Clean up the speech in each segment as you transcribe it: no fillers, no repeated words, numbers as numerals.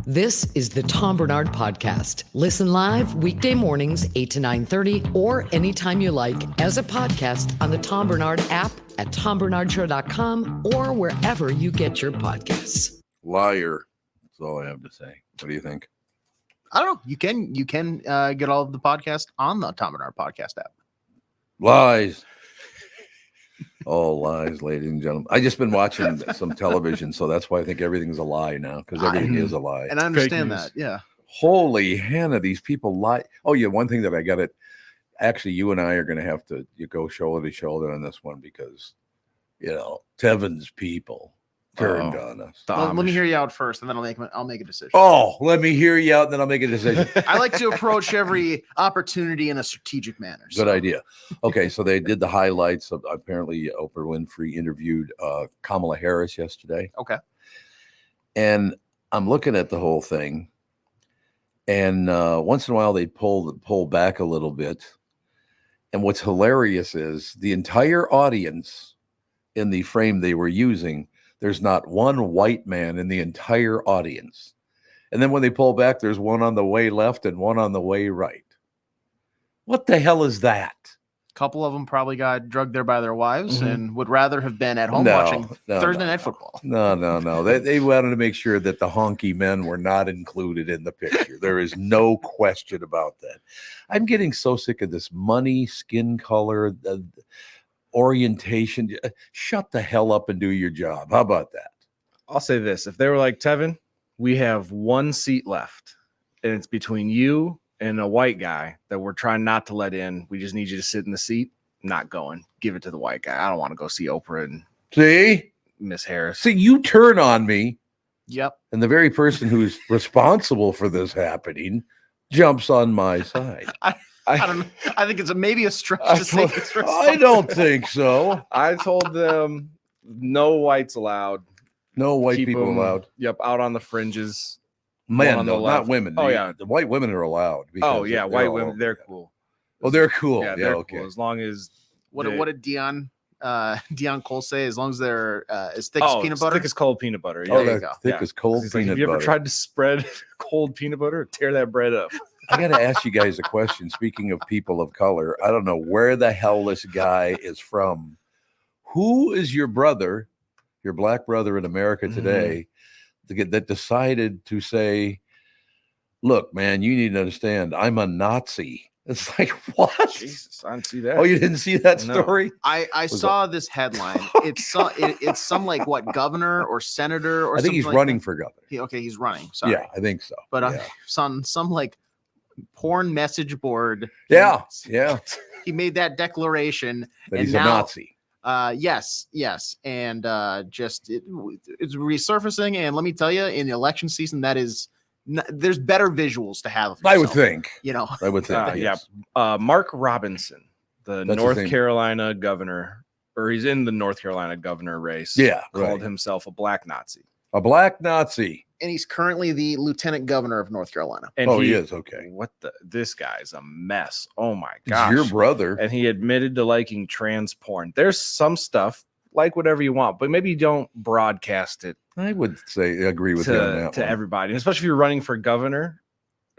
This is the Tom Barnard Podcast. Listen live weekday mornings, 8 to 9:30, or anytime you like as a podcast on the Tom Barnard app at tombarnardshow.com or wherever you get your podcasts. Liar. That's all I have to say. What do you think? I don't know. You can get all of the podcast on the Tom Barnard Podcast app. Lies. All lies, ladies and gentlemen. I just been watching some television, so that's why I think everything's a lie now, because everything is a lie. And I understand that, yeah. Holy Hannah, these people lie. Oh, yeah, one thing that I got it. Actually, you and I are going to have to go shoulder to shoulder on this one because, Tevin's people turned on us. Well, let me hear you out first, and then I'll make a decision. Oh, let me hear you out, and then I'll make a decision. I like to approach every opportunity in a strategic manner. Good idea. Okay, so they did the highlights of apparently Oprah Winfrey interviewed Kamala Harris yesterday. Okay. And I'm looking at the whole thing, and once in a while they pull back a little bit. And what's hilarious is the entire audience in the frame they were using, there's not one white man in the entire audience. And then when they pull back, there's one on the way left and one on the way right. What the hell is that? A couple of them probably got drugged there by their wives and would rather have been at home watching Thursday Night Football. No. They wanted to make sure that the honky men were not included in the picture. There is no question about that. I'm getting so sick of this money, skin color, orientation. Shut the hell up and do your job. How about that? I'll say this. If they were like, Tevin, we have one seat left, and it's between you and a white guy that we're trying not to let in. We just need you to sit in the seat. Not going. Give it to the white guy. I don't want to go see Oprah and Miss Harris. See, you turn on me. Yep. And the very person who's responsible for this happening jumps on my side. I don't know. I think it's maybe a stretch to say this. I don't think so. I told them no whites allowed. No white people allowed. Yep, out on the fringes. Men, no, not women. Oh, yeah. The white women are allowed. Oh, yeah, white women, they're cool. Oh, they're cool. Yeah, they're cool. As long as... What did Dion Cole say? As long as they're as thick as peanut butter? Thick as cold peanut butter. Yeah, there you go. Thick as cold peanut butter. Have you ever tried to spread cold peanut butter or tear that bread up? I got to ask you guys a question. Speaking of people of color, I don't know where the hell this guy is from. Who is your brother, your black brother in America today, that decided to say, look, man, you need to understand, I'm a Nazi. It's like, what? Jesus, I didn't see that. Oh, you didn't see that story? I saw this headline. It's some like what, governor or senator or something. I think he's like running that. for governor. He's running. Sorry. Yeah, I think so. But some like porn message board. Yeah. He made that declaration. That he's a Nazi. Yes. And it's resurfacing. And let me tell you, in the election season, there's better visuals to have. I would think. I would think. Yes. Mark Robinson, the North Carolina governor, or he's in the North Carolina governor race. Yeah. Called himself a black Nazi. A black Nazi. And he's currently the lieutenant governor of North Carolina. And he is. Okay. This guy's a mess. Oh my gosh. It's your brother. And he admitted to liking trans porn. There's some stuff, like whatever you want, but maybe you don't broadcast it. I would say agree with you on that to one. everybody, especially if you're running for governor.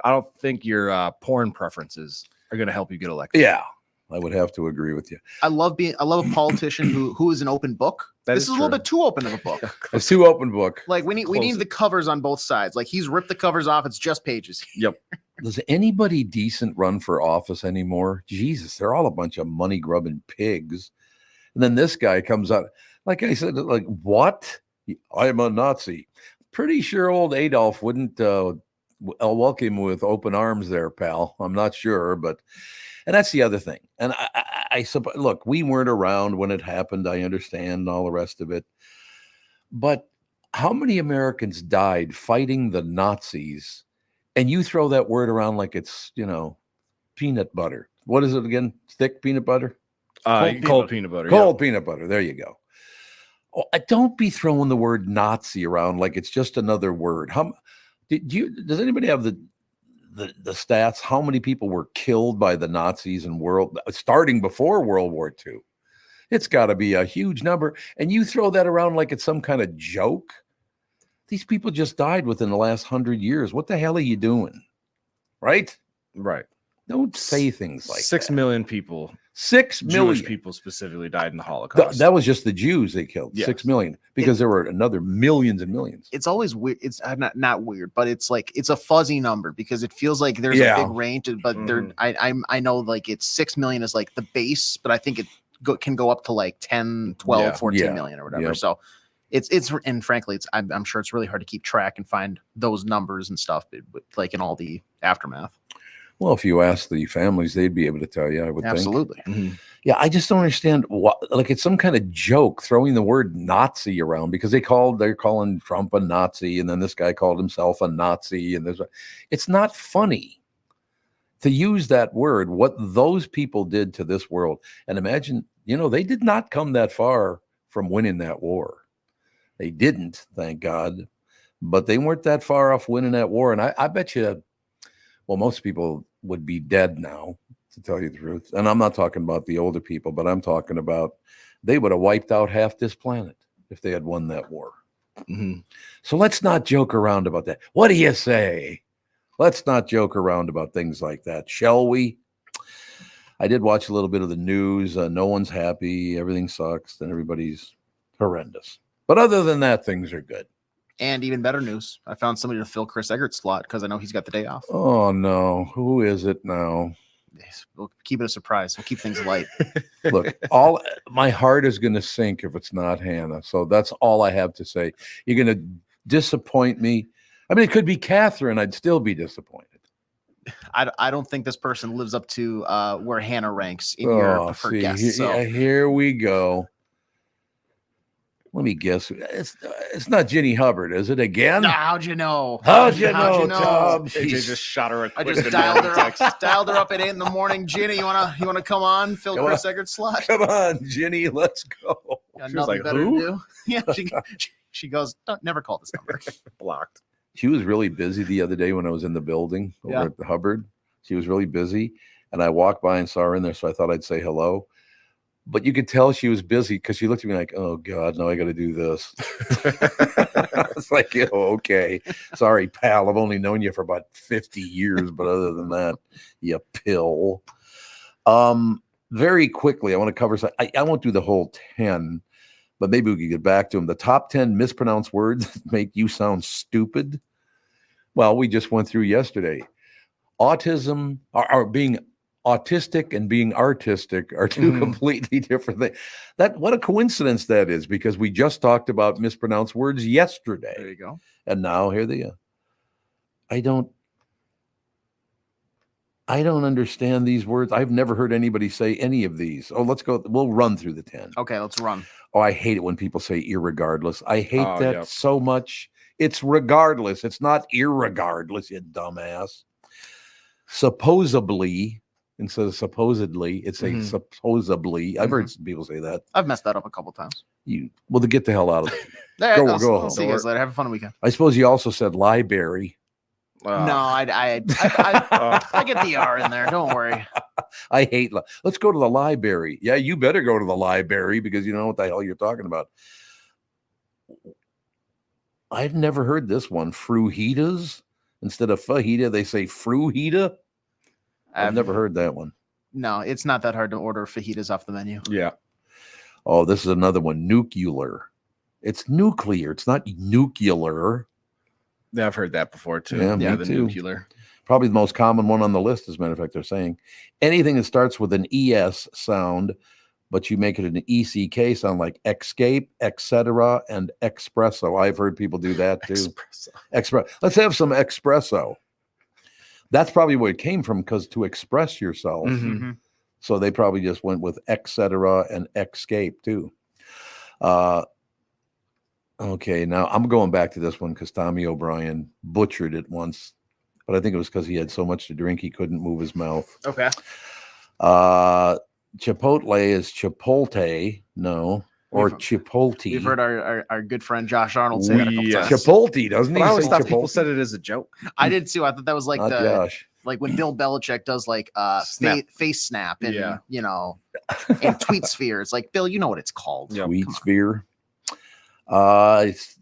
I don't think your porn preferences are going to help you get elected. Yeah, I would have to agree with you. I love a politician who is an open book. This is a little bit too open of a book. It's too open book. Like we need the covers on both sides. Like he's ripped the covers off. It's just pages. Yep. Does anybody decent run for office anymore? Jesus, they're all a bunch of money grubbing pigs. And then this guy comes out, like I said, like, what? I'm a Nazi. Pretty sure old Adolf wouldn't welcome him with open arms there, pal. I'm not sure, and that's the other thing. And I suppose, look, we weren't around when it happened. I understand all the rest of it. But how many Americans died fighting the Nazis? And you throw that word around like it's, peanut butter. What is it again? Thick peanut butter? Cold peanut butter. Cold peanut butter. There you go. Oh, don't be throwing the word Nazi around like it's just another word. Does anybody have the stats? How many people were killed by the Nazis starting before World War II? It's got to be a huge number. And you throw that around like it's some kind of joke. These people just died within the last 100 years. What the hell are you doing? Right? Right. Don't say things like 6 that. million people, 6 million. Jewish people specifically, died in the Holocaust. That was just the Jews they killed. Yes. 6 million, because there were another millions and millions. It's always weird. It's not weird, but it's like it's a fuzzy number because it feels like there's a big range. But there, I know like it's 6 million is like the base, but I think it can go up to like 10, 12, 14 million or whatever. Yep. So it's and frankly, I'm sure it's really hard to keep track and find those numbers and stuff, like in all the aftermath. Well, if you ask the families, they'd be able to tell you, I would think. Absolutely. Mhm. Yeah, I just don't understand what, like, it's some kind of joke throwing the word Nazi around because they're calling Trump a Nazi, and then this guy called himself a Nazi, and it's not funny to use that word, what those people did to this world. And imagine, they did not come that far from winning that war. They didn't, thank God, but they weren't that far off winning that war. And I bet you, well, most people would be dead now, to tell you the truth. And I'm not talking about the older people, but I'm talking about they would have wiped out half this planet if they had won that war. Mhm. So let's not joke around about that. What do you say? Let's not joke around about things like that, shall we? I did watch a little bit of the news. No one's happy. Everything sucks. And everybody's horrendous. But other than that, things are good. And even better news, I found somebody to fill Chris Eggert's slot because I know he's got the day off. Oh, no. Who is it now? We'll keep it a surprise. We'll keep things light. Look, my heart is going to sink if it's not Hannah. So that's all I have to say. You're going to disappoint me. I mean, it could be Catherine. I'd still be disappointed. I don't think this person lives up to where Hannah ranks in your preferred guests. So. Here we go. Let me guess. It's not Ginny Hubbard, is it again? How'd you know? How'd you know, Tom? AJ just shot her a I quick just dialed her up at 8 a.m. Ginny, you wanna come on, fill Chris Eggert's slot? Come on, Ginny, let's go. Got She was nothing like, better who? to do. Yeah, she goes, don't never call this number. Blocked. She was really busy the other day when I was in the building over at the Hubbard. She was really busy, and I walked by and saw her in there, so I thought I'd say hello. But you could tell she was busy because she looked at me like, oh, God, now I got to do this. It's like, oh, okay. Sorry, pal. I've only known you for about 50 years. But other than that, you pill. Very quickly, I want to cover some. I won't do the whole 10, but maybe we could get back to them. The top 10 mispronounced words that make you sound stupid. Well, we just went through yesterday. Autism, or being autistic and being artistic are two completely different things. What a coincidence that is, because we just talked about mispronounced words yesterday. There you go. And now here they are. I don't understand these words. I've never heard anybody say any of these. Oh, let's go. We'll run through the 10. Okay, let's run. Oh, I hate it when people say irregardless. I hate that so much. It's regardless. It's not irregardless, you dumbass. Supposedly, instead of supposedly, it's a supposedly. I've heard some people say that. I've messed that up a couple times. To get the hell out of it. Go home. I'll see you guys later. Have a fun weekend. I suppose you also said library. No, I get the R in there. Don't worry. I hate. Let's go to the library. Yeah, you better go to the library because you know what the hell you're talking about. I've never heard this one. Fruhitas. Instead of fajita, they say fruhita. I've never heard that one. No, it's not that hard to order fajitas off the menu. Yeah. Oh, this is another one. Nuclear. It's nuclear. It's not nuclear. Yeah, I've heard that before too. Yeah, me the too. nuclear. Probably the most common one on the list, as a matter of fact, they're saying. Anything that starts with an ES sound, but you make it an ECK sound, like escape, etc., and espresso. I've heard people do that too. Espresso. Let's have some espresso. That's probably where it came from, because to express yourself. Mm-hmm. So they probably just went with etc. and escape too. Okay, now I'm going back to this one because Tommy O'Brien butchered it once, but I think it was because he had so much to drink he couldn't move his mouth. Okay. Chipotle is Chipotle, no, or Chipotle. We've heard our good friend Josh Arnold say that a couple times. Chipotle, doesn't he? I always thought Chipotle? people said it as a joke. I did too. I thought that was like Not Josh. like when Bill Belichick does like face snap and and tweet sphere. It's like, Bill, you know what it's called. Tweet sphere.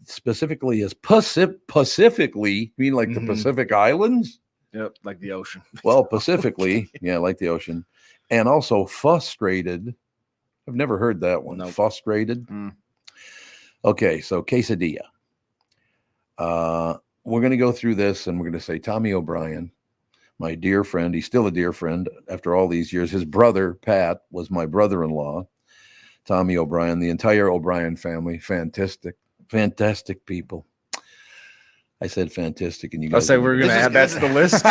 Specifically as Pacifically, you mean like the Pacific Islands? Yep, like the ocean. Well, Pacifically, yeah, like the ocean. And also frustrated. I've never heard that one. Nope. Frustrated. Okay, so quesadilla. We're going to go through this and we're going to say Tommy O'Brien, my dear friend. He's still a dear friend after all these years. His brother, Pat, was my brother-in-law. Tommy O'Brien, the entire O'Brien family, fantastic people. I said fantastic, and you guys. I say we're going to add that to the list.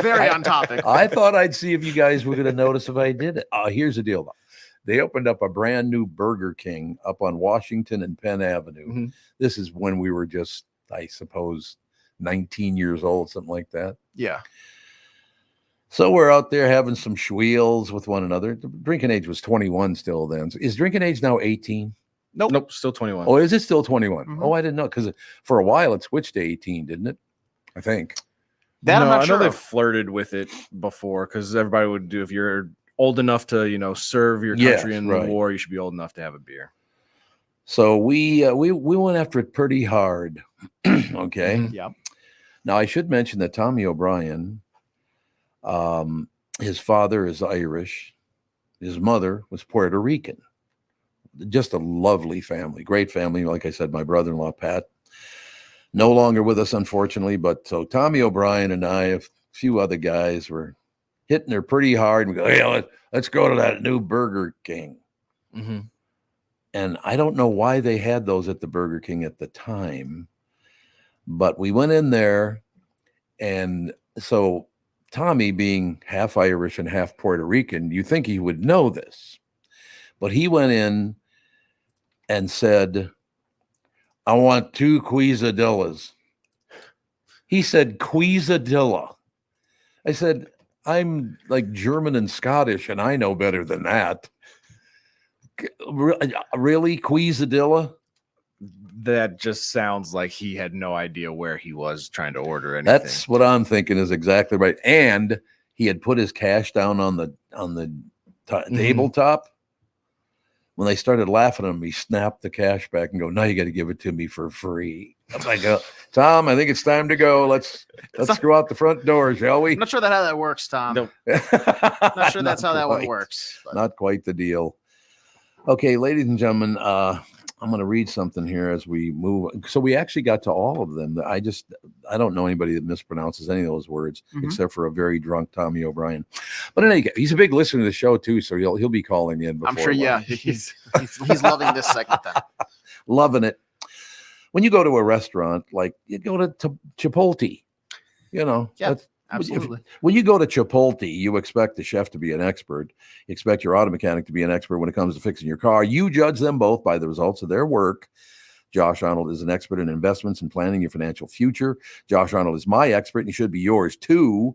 Very on topic. I thought I'd see if you guys were going to notice if I did it. Here's the deal, though. They opened up a brand new Burger King up on Washington and Penn Avenue. This is when we were just, I suppose, 19 years old, something like that. Yeah. So we're out there having some schweels with one another. The drinking age was 21 still then. So is drinking age now 18? Nope, still 21. Oh, is it still 21? Oh, I didn't know, because for a while it switched to 18, didn't it? I think. That I'm not sure. I know they flirted with it before, because everybody would do, if you're old enough to, serve your country in the war, you should be old enough to have a beer. So we went after it pretty hard. Okay. Yeah. Now I should mention that Tommy O'Brien, his father is Irish, his mother was Puerto Rican. Just a lovely family, great family. Like I said, my brother-in-law, Pat, no longer with us, unfortunately. But so Tommy O'Brien and I, a few other guys, were hitting her pretty hard. And we go, hey, let's go to that new Burger King. And I don't know why they had those at the Burger King at the time, but we went in there. And so Tommy, being half Irish and half Puerto Rican, you think he would know this, but he went in and said, I want 2 quesadillas. He said, quesadilla. I said, I'm like German and Scottish, and I know better than that. Really? Quesadilla? That just sounds like he had no idea where he was trying to order anything. That's what I'm thinking is exactly right. And he had put his cash down on the tabletop. When they started laughing at him, he snapped the cash back and go, "Now you got to give it to me for free." I'm like, Tom, I think it's time to go. Let's go out the front door, shall we? I'm not sure how that works, Tom. Nope. Not sure that's how that one works. But. Not quite the deal. Okay, ladies and gentlemen, I'm going to read something here as we move. So we actually got to all of them. I don't know anybody that mispronounces any of those words except for a very drunk Tommy O'Brien. But in any case, he's a big listener to the show too, so he'll be calling in. I'm sure. Yeah, he's loving this segment. Then. Loving it. When you go to a restaurant, like you go to Chipotle, Yeah. Absolutely. When you go to Chipotle, you expect the chef to be an expert. You expect your auto mechanic to be an expert when it comes to fixing your car. You judge them both by the results of their work. Josh Arnold is an expert in investments and planning your financial future. Josh Arnold is my expert, and he should be yours too.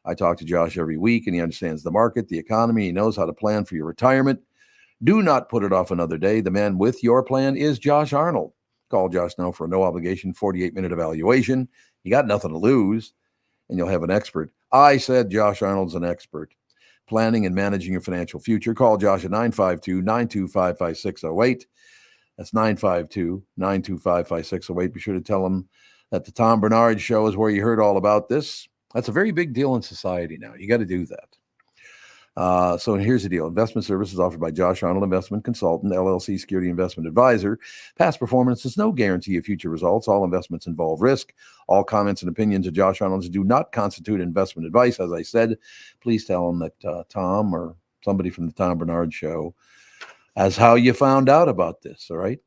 I talk to Josh every week, and he understands the market, the economy. He knows how to plan for your retirement. Do not put it off another day. The man with your plan is Josh Arnold. Call Josh now for a no-obligation 48-minute evaluation. You got nothing to lose. And you'll have an expert. I said Josh Arnold's an expert. Planning and managing your financial future. Call Josh at 952-925-5608. That's 952-925-5608. Be sure to tell him that the Tom Barnard Show is where you heard all about this. That's a very big deal in society now. You got to do that. So here's the deal. Investment services offered by Josh Arnold Investment Consultant, LLC Security Investment Advisor. Past performance is no guarantee of future results. All investments involve risk. All comments and opinions of Josh Arnold do not constitute investment advice. As I said, please tell him that Tom or somebody from the Tom Barnard Show as how you found out about this, all right?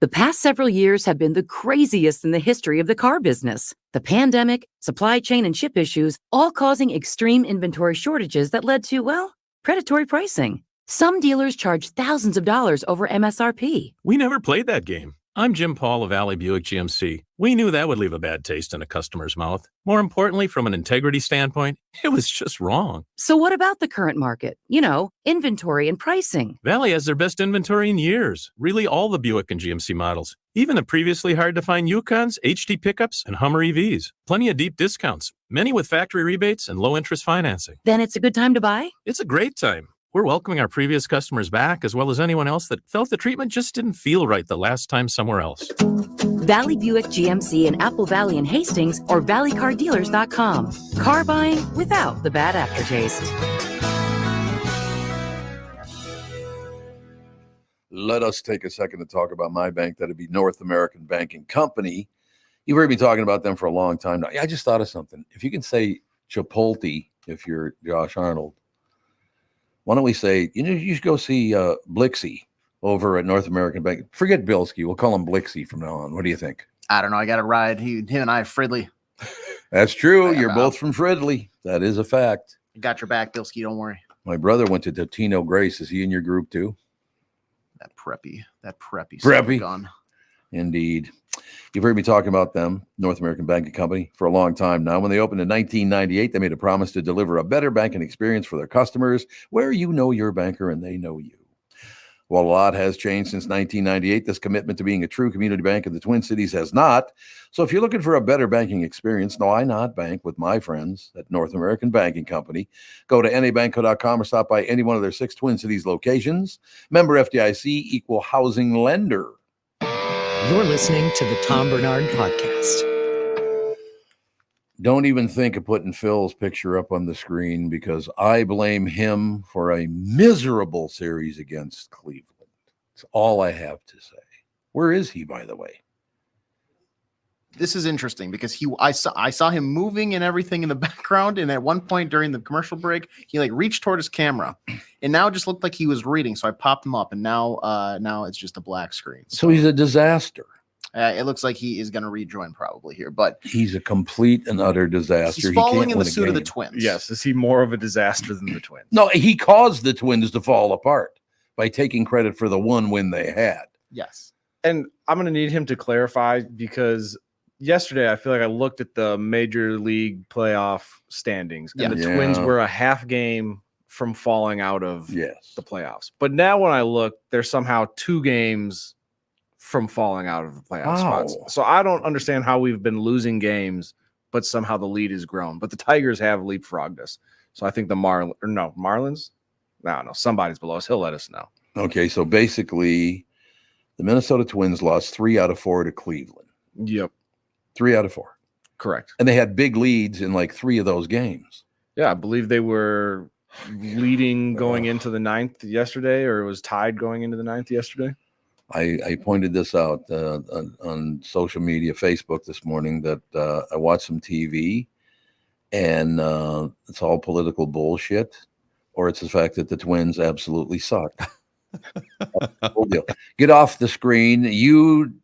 The past several years have been the craziest in the history of the car business. The pandemic, supply chain and chip issues, all causing extreme inventory shortages that led to, predatory pricing. Some dealers charge thousands of dollars over MSRP. We never played that game. I'm Jim Paul of Alley Buick GMC. We knew that would leave a bad taste in a customer's mouth. More importantly, from an integrity standpoint, it was just wrong. So what about the current market? Inventory and pricing. Valley has their best inventory in years. Really all the Buick and GMC models. Even the previously hard-to-find Yukons, HD pickups, and Hummer EVs. Plenty of deep discounts. Many with factory rebates and low-interest financing. Then it's a good time to buy? It's a great time. We're welcoming our previous customers back, as well as anyone else that felt the treatment just didn't feel right the last time somewhere else. Valley Buick GMC in Apple Valley and Hastings or valleycardealers.com. Car buying without the bad aftertaste. Let us take a second to talk about my bank. That'd be North American Banking Company. You've heard me talking about them for a long time now. I just thought of something. If you can say Chipotle, if you're Josh Arnold, why don't we say, you should go see Blixie over at North American Bank. Forget Bilski. We'll call him Blixie from now on. What do you think? I don't know. I got to ride. Him and I, Fridley. That's true. You're both from Fridley. That is a fact. Got your back, Bilski. Don't worry. My brother went to Totino Grace. Is he in your group too? That preppy gun. Indeed. You've heard me talking about them, North American Banking Company, for a long time now. When they opened in 1998, they made a promise to deliver a better banking experience for their customers, where you know your banker and they know you. While a lot has changed since 1998, this commitment to being a true community bank in the Twin Cities has not. So if you're looking for a better banking experience, why not bank with my friends at North American Banking Company? Go to nabanco.com or stop by any one of their 6 Twin Cities locations. Member FDIC, equal housing lender. You're listening to the Tom Barnard Podcast. Don't even think of putting Phil's picture up on the screen because I blame him for a miserable series against Cleveland. That's all I have to say. Where is he, by the way? This is interesting because I saw him moving and everything in the background, and at one point during the commercial break, he reached toward his camera, and now it just looked like he was reading. So I popped him up, and now it's just a black screen. So he's a disaster. It looks like he is going to rejoin probably here, but he's a complete and utter disaster. He's falling in the suit of the Twins. Yes, is he more of a disaster than the Twins? No, he caused the Twins to fall apart by taking credit for the one win they had. Yes, and I'm going to need him to clarify because yesterday I feel like I looked at the Major League playoff standings, and the Twins were a half game from falling out of the playoffs. But now when I look, they're somehow 2 games from falling out of the playoff spots. So I don't understand how we've been losing games, but somehow the lead has grown. But the Tigers have leapfrogged us. So I think the Marlins? No, somebody's below us. He'll let us know. Okay, so basically the Minnesota Twins lost 3 out of 4 to Cleveland. Yep. 3 out of 4. Correct. And they had big leads in 3 of those games. Yeah, I believe they were leading going into the 9th yesterday, or it was tied going into the 9th yesterday. I pointed this out on social media, Facebook this morning, that I watched some TV and it's all political bullshit, or it's the fact that the Twins absolutely suck. Get off the screen. You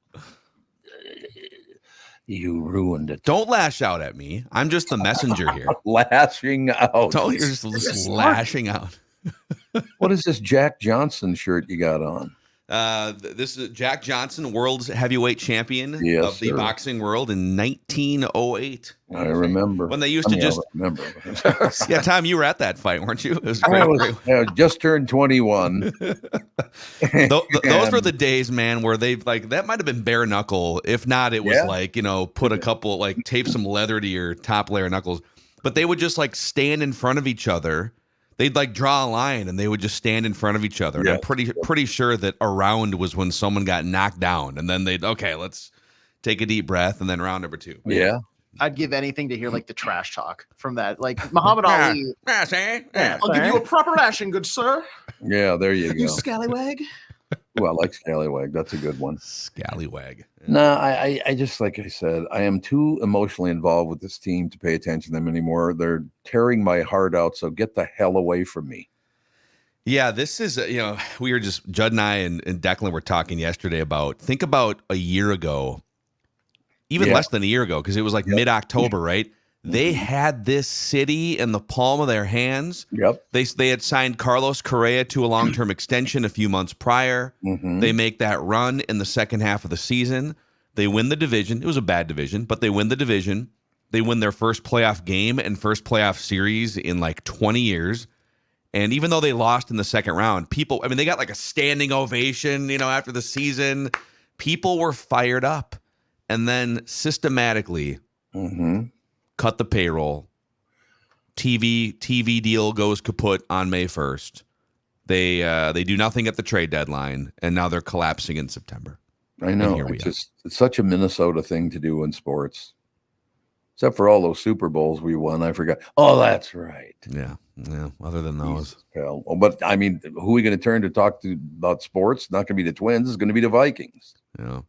ruined it. Don't lash out at me. I'm just the messenger here. Lashing out. You're just lashing out. What is this Jack Johnson shirt you got on? This is Jack Johnson, world's heavyweight champion of the boxing world in 1908. I remember when they used to remember. Yeah, Tom, you were at that fight, weren't you? It was great. I just turned 21. Those were the days, man, where they that might have been bare knuckle. If not, it was put a couple tape some leather to your top layer knuckles. But they would just stand in front of each other. They'd draw a line and they would just stand in front of each other. And I'm pretty sure that a round was when someone got knocked down, and then let's take a deep breath, and then round number 2. Yeah. I'd give anything to hear the trash talk from that. Muhammad Ali. I'll give you a proper ration, good sir. Yeah, there you go. You scallywag. Well, I like Scallywag. That's a good one. Scallywag. No, I just, like I said, I am too emotionally involved with this team to pay attention to them anymore. They're tearing my heart out, so get the hell away from me. Yeah, this is, we were just, Judd and I and Declan were talking yesterday about, think about a year ago, even less than a year ago, because it was mid-October, right? They had this city in the palm of their hands. Yep. They had signed Carlos Correa to a long-term extension a few months prior. Mm-hmm. They make that run in the second half of the season. They win the division. It was a bad division, but they win the division. They win their first playoff game and first playoff series in 20 years. And even though they lost in the second round, they got a standing ovation, after the season. People were fired up. And then systematically cut the payroll. TV deal goes kaput on May 1st. They do nothing at the trade deadline, and now they're collapsing in September. I know. It's such a Minnesota thing to do in sports. Except for all those Super Bowls we won. I forgot. Oh, that's right. Yeah. Other than those. But I mean, who are we going to turn to talk to about sports? Not going to be the Twins. It's going to be the Vikings. Yeah.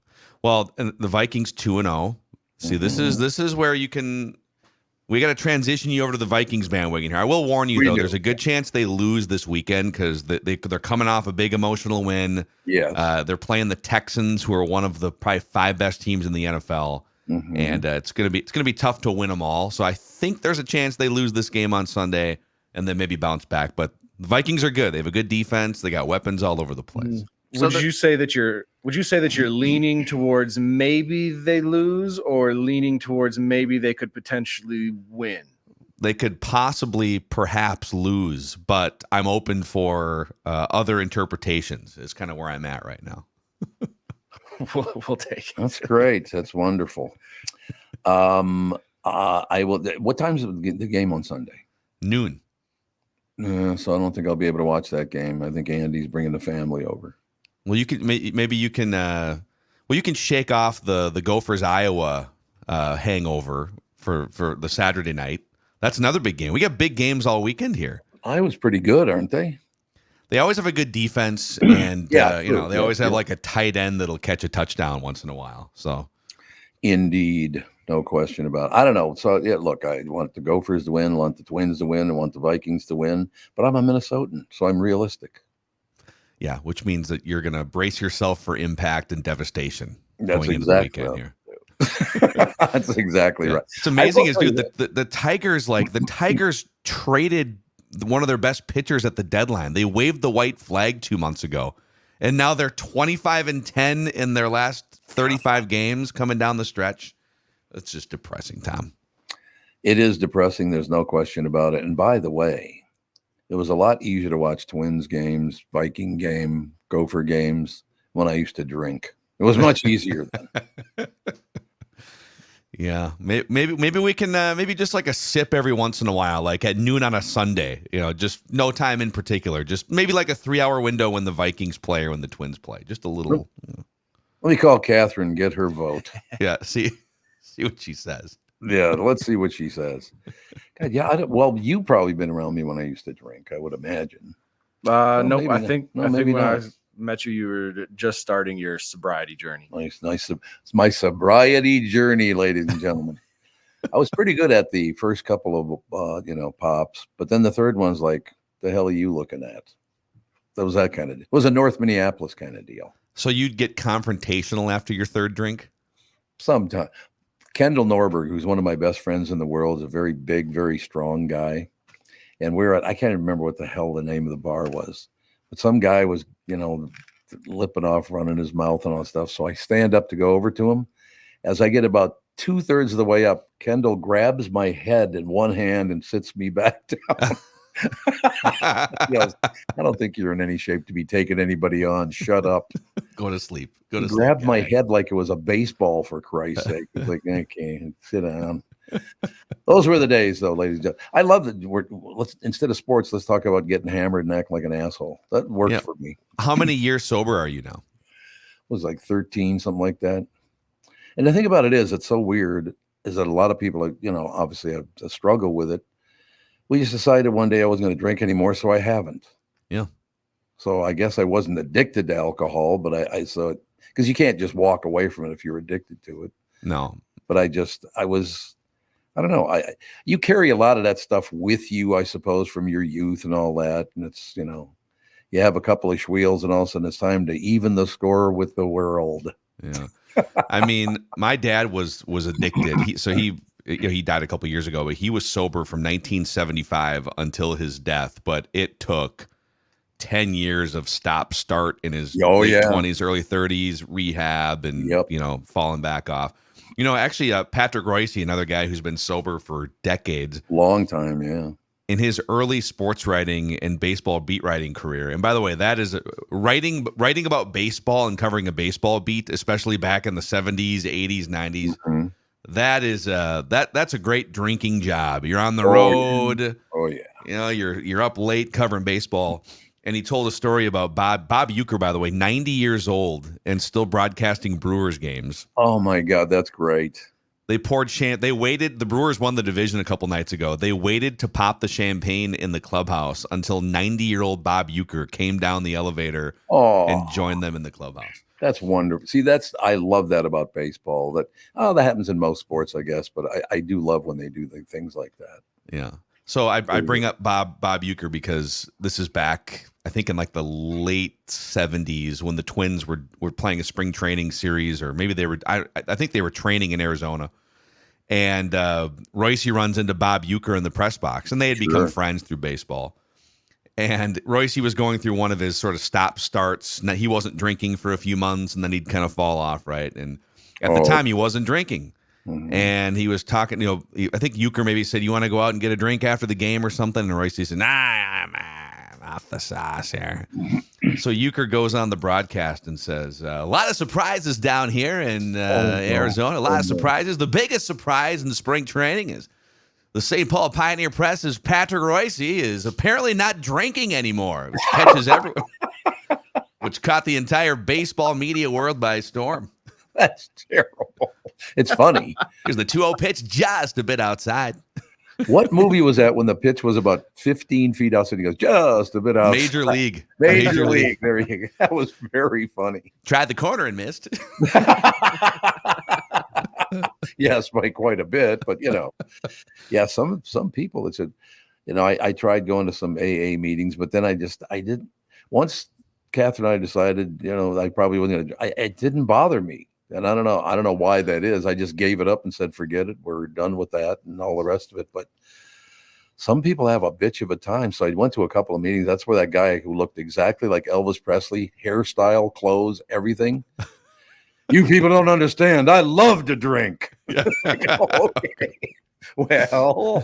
Well, and the Vikings 2-0. See, this is where you can. We got to transition you over to the Vikings bandwagon here. I will warn you, though, there's a good chance they lose this weekend because they're coming off a big emotional win. Yeah. They're playing the Texans, who are one of the probably 5 best teams in the NFL. And it's gonna be tough to win them all. So I think there's a chance they lose this game on Sunday and then maybe bounce back. But the Vikings are good. They have a good defense. They got weapons all over the place. Would you say that you're leaning towards maybe they lose, or leaning towards maybe they could potentially win? They could perhaps lose, but I'm open for other interpretations. Is kind of where I'm at right now. We'll take it. That's great. That's wonderful. I will. What time's the game on Sunday? Noon. So I don't think I'll be able to watch that game. I think Andy's bringing the family over. Well, you can maybe you can. You can shake off the Gophers Iowa hangover for the Saturday night. That's another big game. We got big games all weekend here. Iowa's pretty good, aren't they? They always have a good defense, and they always have like a tight end that'll catch a touchdown once in a while. So, indeed, no question about it. I don't know. So, yeah, look, I want the Gophers to win, I want the Twins to win, I want the Vikings to win, but I'm a Minnesotan, so I'm realistic. Yeah, which means that you're going to brace yourself for impact and devastation. That's exactly right. Here. That's exactly right. It's amazing, dude. The Tigers traded one of their best pitchers at the deadline. They waved the white flag 2 months ago, and now they're 25-10 in their last 35 games coming down the stretch. It's just depressing, Tom. It is depressing. There's no question about it. And by the way, it was a lot easier to watch Twins games, Viking game, Gopher games when I used to drink. It was much easier then. Yeah, maybe we can maybe just like a sip every once in a while, like at noon on a Sunday. Just no time in particular. Just maybe like a 3-hour window when the Vikings play or when the Twins play. Just a little. Let me call Catherine and get her vote. Yeah, see what she says. Yeah, let's see what she says. God, yeah, you've probably been around me when I used to drink, I would imagine. No, I think when I met you were just starting your sobriety journey. Nice. It's my sobriety journey, ladies and gentlemen. I was pretty good at the first couple of pops, but then the third one's like, the hell are you looking at? That was that kind of. It was a North Minneapolis kind of deal. So you'd get confrontational after your third drink? Sometimes. Kendall Norberg, who's one of my best friends in the world, is a very big, very strong guy. And I can't remember what the hell the name of the bar was, but some guy was, lipping off, running his mouth and all that stuff. So I stand up to go over to him. As I get about 2/3 of the way up, Kendall grabs my head in one hand and sits me back down. He goes, I don't think you're in any shape to be taking anybody on. Shut up. Go to sleep. He grabbed my head like it was a baseball, for Christ's sake. It's like, okay, sit down. Those were the days, though, ladies and gentlemen. I love that. Instead of sports, let's talk about getting hammered and acting like an asshole. That worked for me. How many years sober are you now? It was like 13, something like that. And the thing about it is, it's so weird, is that a lot of people, obviously have a struggle with it. We just decided one day I wasn't going to drink anymore, so I haven't. Yeah. So I guess I wasn't addicted to alcohol, but I saw it, because you can't just walk away from it if you're addicted to it. No. But I don't know. You carry a lot of that stuff with you, I suppose, from your youth and all that. And it's, you have a couple of schweels and all of a sudden it's time to even the score with the world. Yeah. I mean, my dad was addicted. He died a couple of years ago, but he was sober from 1975 until his death. But it took 10 years of stop-start in his late 20s, early 30s, rehab, and falling back off. Actually, Patrick Royce, another guy who's been sober for decades, long time, yeah. In his early sports writing and baseball beat writing career, and by the way, that is writing about baseball and covering a baseball beat, especially back in the 70s, 80s, 90s. Mm-hmm. That is that's a great drinking job. You're on the road. Oh yeah. You're up late covering baseball. and he told a story about Bob Uecker, by the way, 90 years old and still broadcasting Brewers games. Oh my God, that's great. They poured They waited. The Brewers won the division a couple nights ago. They waited to pop the champagne in the clubhouse until 90-year-old Bob Uecker came down the elevator and joined them in the clubhouse. That's wonderful. See, I love that about baseball. That happens in most sports, I guess, but I do love when they do things like that. Yeah. So I bring up Bob Uecker because this is back, I think, in like the late 70s when the Twins were playing a spring training series, or maybe they were. I think they were training in Arizona, and Royce runs into Bob Uecker in the press box, and they had become friends through baseball. And Royce was going through one of his sort of stop starts. Now, he wasn't drinking for a few months, and then he'd kind of fall off, right? And at the time, he wasn't drinking. Mm-hmm. And he was talking, I think Uecker maybe said, "You want to go out and get a drink after the game or something?" And Royce said, "Nah, I'm off the sauce here." So Uecker goes on the broadcast and says, "A lot of surprises down here in Arizona. A lot of surprises. The biggest surprise in the spring training is the St. Paul Pioneer Press's Patrick Royce is apparently not drinking anymore, which catches everyone, which caught the entire baseball media world by storm." That's terrible. It's funny. Because the 2-0 pitch just a bit outside. What movie was that when the pitch was about 15 feet outside? He goes, just a bit outside. Major League. Major League. There you go. That was very funny. Tried the corner and missed. Yes, by quite a bit. But, yeah, some people, it's I tried going to some AA meetings, but then I didn't. Once Catherine and I decided, I probably wasn't going to, it didn't bother me. And I don't know why that is. I just gave it up and said, forget it. We're done with that and all the rest of it. But some people have a bitch of a time. So I went to a couple of meetings. That's where that guy who looked exactly like Elvis Presley, hairstyle, clothes, everything. You people don't understand. I love to drink. Okay. Well,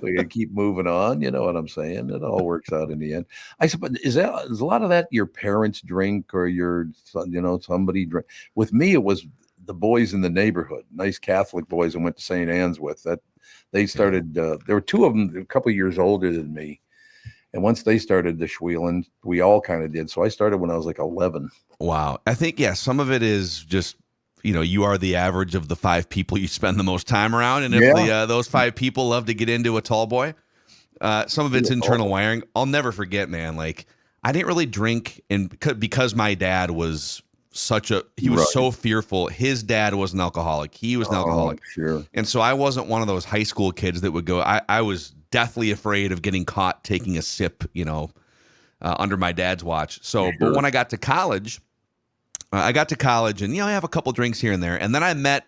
we can keep moving on. You know what I'm saying? It all works out in the end. I suppose is a lot of that your parents drink or somebody drink? With me, it was the boys in the neighborhood, nice Catholic boys I went to St. Anne's with. That they started. There were two of them, a couple of years older than me, and once they started the schweiling, we all kind of did. So I started when I was like 11. Wow, I think some of it is just. You are the average of the 5 people you spend the most time around. And if those 5 people love to get into a tall boy, some of it's internal wiring. I'll never forget, man. Like, I didn't really drink because my dad was he was so fearful. His dad was an alcoholic. He was an alcoholic. Sure. And so I wasn't one of those high school kids that would go, I was deathly afraid of getting caught taking a sip, under my dad's watch. So, but when I got to college, and I have a couple drinks here and there, and then I met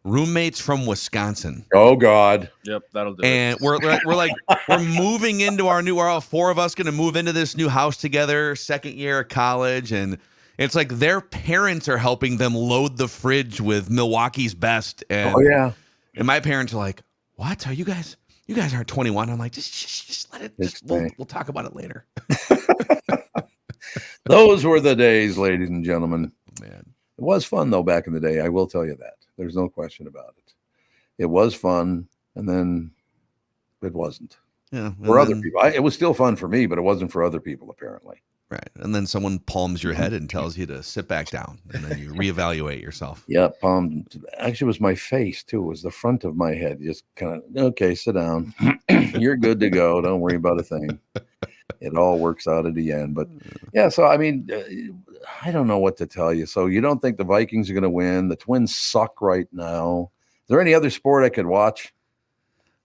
roommates from Wisconsin. Oh God! Yep, that'll do. And we're moving into we're all 4 of us going to move into this new house together, second year of college, and it's like their parents are helping them load the fridge with Milwaukee's Best. And, and my parents are like, "What? Are you guys? You guys aren't 21." I'm like, just let it. We'll talk about it later. Those were the days, ladies and gentlemen. Man, it was fun though back in the day. I will tell you that. There's no question about it. It was fun, and then it wasn't. Yeah, for other people, it was still fun for me, but it wasn't for other people apparently. Right, and then someone palms your head and tells you to sit back down, and then you reevaluate yourself. Yeah, palmed. Actually, it was my face too. It was the front of my head. Just kind of okay. Sit down. You're good to go. Don't worry about a thing. It all works out at the end. But yeah, so I mean, I don't know what to tell you. So you don't think the Vikings are going to win? The Twins suck right now. Is there any other sport I could watch?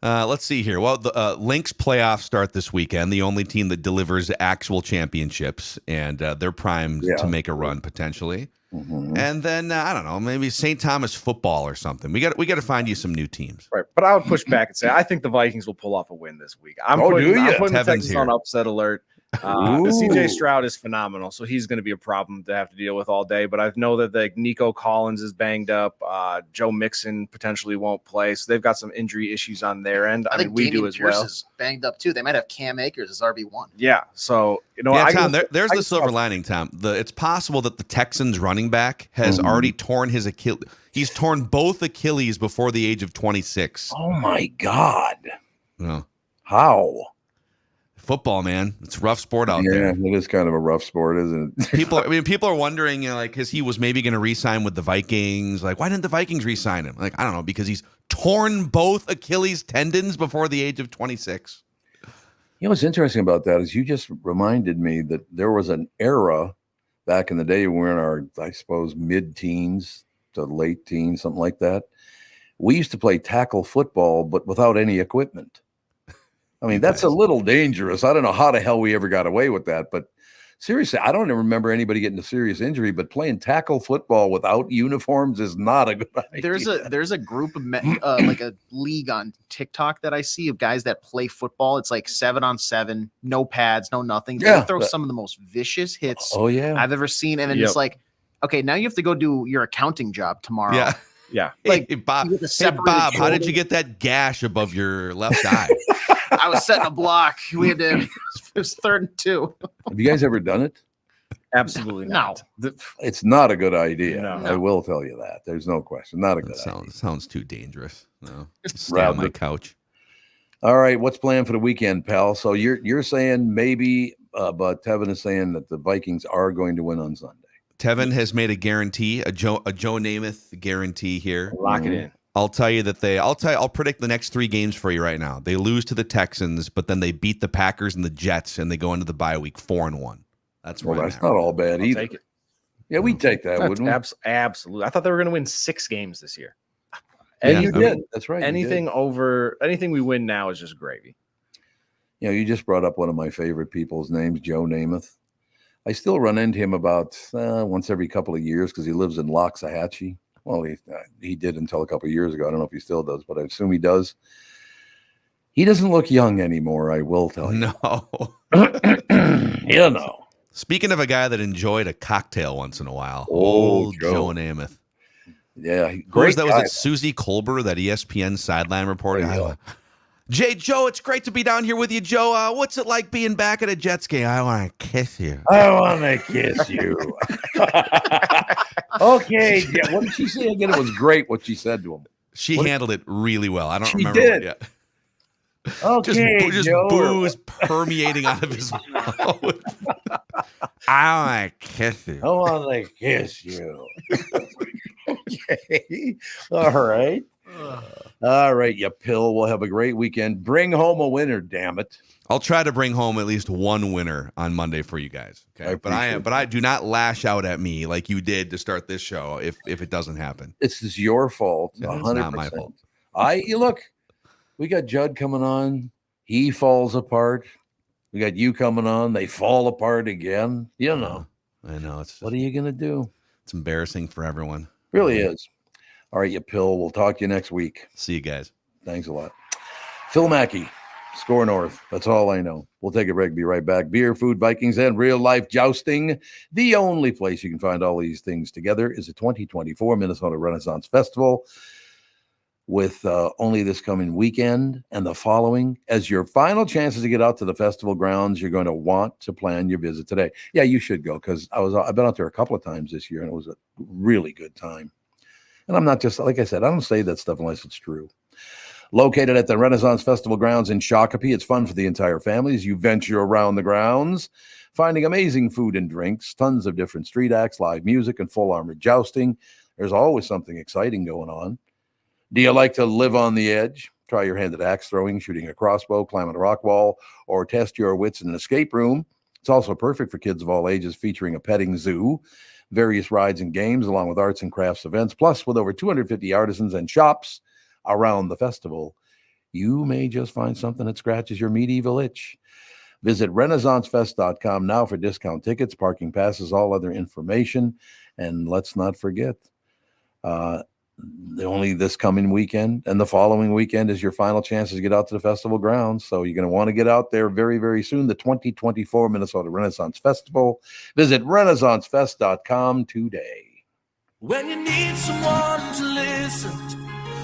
Let's see here. Well, the Lynx playoffs start this weekend. The only team that delivers actual championships, and they're primed to make a run potentially. Mm-hmm. And then I don't know, maybe St. Thomas football or something. We got to find you some new teams. Right, but I would push back and say I think the Vikings will pull off a win this week. I'm putting the Texans on upset alert. CJ Stroud is phenomenal, so he's going to be a problem to have to deal with all day. But I know that Nico Collins is banged up. Joe Mixon potentially won't play, so they've got some injury issues on their end. I mean, we do as Pierce well. Is banged up too. They might have Cam Akers as RB1. Yeah, so Tom, there's the silver lining, Tom. It's possible that the Texans running back has already torn his Achilles. He's torn both Achilles before the age of 26. Oh my God! No. How? Football, man. It's a rough sport out there. Yeah, it is kind of a rough sport, isn't it? People are wondering, because he was maybe going to re-sign with the Vikings. Like, why didn't the Vikings re-sign him? Like, I don't know, because he's torn both Achilles tendons before the age of 26. What's interesting about that is you just reminded me that there was an era back in the day when we were in our, I suppose, mid-teens to late teens, something like that. We used to play tackle football, but without any equipment. I mean, that's a little dangerous. I don't know how the hell we ever got away with that, but seriously, I don't even remember anybody getting a serious injury, but playing tackle football without uniforms is not a good idea. There's a group of like a league on TikTok that I see of guys that play football. It's like 7-on-7, no pads, no nothing. They throw some of the most vicious hits I've ever seen. And then it's like, okay, now you have to go do your accounting job tomorrow. Yeah. Yeah. Like, hey, Bob, how did you get that gash above your left eye? I was setting a block. We had to, it was 3rd and 2. Have you guys ever done it? Absolutely not. It's not a good idea. No. I will tell you that. There's no question. Not a good idea. Sounds too dangerous. No. Stay on my couch. All right. What's planned for the weekend, pal? So you're saying maybe, but Tevin is saying that the Vikings are going to win on Sunday. Tevin has made a guarantee, a Joe Namath guarantee here. Lock it in. I'll tell you that I'll predict the next 3 games for you right now. They lose to the Texans, but then they beat the Packers and the Jets, and they go into the bye week 4-1. That's that's not all bad either. Take it. Yeah, we'd take that, wouldn't we? Absolutely. I thought they were going to win 6 games this year. And you did. That's right. Anything we win now is just gravy. You just brought up one of my favorite people's names, Joe Namath. I still run into him about once every couple of years because he lives in Loxahatchee. Well, he did until a couple of years ago. I don't know if he still does, but I assume he does. He doesn't look young anymore, I will tell you. No. Speaking of a guy that enjoyed a cocktail once in a while, old Joe Namath. Yeah, great. Was it Susie Colbert, that ESPN sideline reporter? Yeah. Joe, it's great to be down here with you, Joe. What's it like being back at a Jets game? I want to kiss you. I want to kiss you. Okay. Yeah, what did she say again? It was great what she said to him. She handled it really well. I don't she remember. Did. Yet. Okay, just Joe. booze permeating out of his mouth. I want to kiss you. I want to kiss you. Okay. All right. All right, you pill. We'll have a great weekend. Bring home a winner, damn it. I'll try to bring home at least one winner on Monday for you guys. Okay. But I do not lash out at me like you did to start this show if it doesn't happen. This is your fault. 100%. It's not my fault. Look, we got Judd coming on. He falls apart. We got you coming on. They fall apart again. I know. What are you going to do? It's embarrassing for everyone. Really is. All right, you pill. We'll talk to you next week. See you guys. Thanks a lot. Phil Mackey, SKOR North. That's all I know. We'll take a break. Be right back. Beer, food, Vikings, and real-life jousting. The only place you can find all these things together is the 2024 Minnesota Renaissance Festival, with only this coming weekend and the following as your final chances to get out to the festival grounds. You're going to want to plan your visit today. Yeah, you should go, because I've been out there a couple of times this year, and it was a really good time. And I'm not just, like I said, I don't say that stuff unless it's true. Located at the Renaissance Festival grounds in Shakopee, it's fun for the entire family as you venture around the grounds, finding amazing food and drinks, tons of different street acts, live music, and full armored jousting. There's always something exciting going on. Do you like to live on the edge? Try your hand at axe throwing, shooting a crossbow, climbing a rock wall, or test your wits in an escape room. It's also perfect for kids of all ages, featuring a petting zoo, various rides and games, along with arts and crafts events. Plus, with over 250 artisans and shops around the festival, you may just find something that scratches your medieval itch. Visit renaissancefest.com now for discount tickets, parking passes, all other information. And let's not forget, only this coming weekend and the following weekend is your final chance to get out to the festival grounds. So you're going to want to get out there very, very soon. The 2024 Minnesota Renaissance Festival. Visit renaissancefest.com today. When you need someone to listen,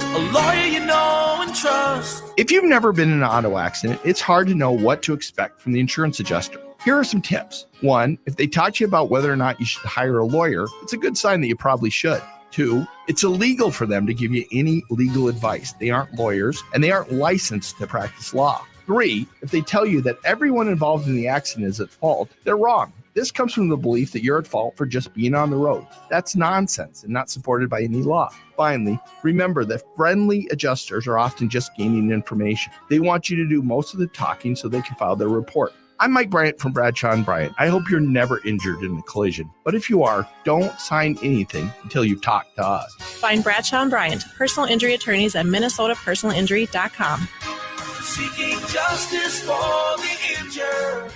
a lawyer you know and trust. If you've never been in an auto accident, it's hard to know what to expect from the insurance adjuster. Here are some tips. 1, if they taught you about whether or not you should hire a lawyer, it's a good sign that you probably should. 2, it's illegal for them to give you any legal advice. They aren't lawyers and they aren't licensed to practice law. 3, if they tell you that everyone involved in the accident is at fault, they're wrong. This comes from the belief that you're at fault for just being on the road. That's nonsense and not supported by any law. Finally, remember that friendly adjusters are often just gaining information. They want you to do most of the talking so they can file their report. I'm Mike Bryant from Bradshaw & Bryant. I hope you're never injured in a collision. But if you are, don't sign anything until you've talked to us. Find Bradshaw & Bryant, personal injury attorneys at minnesotapersonalinjury.com. Seeking justice for the injured.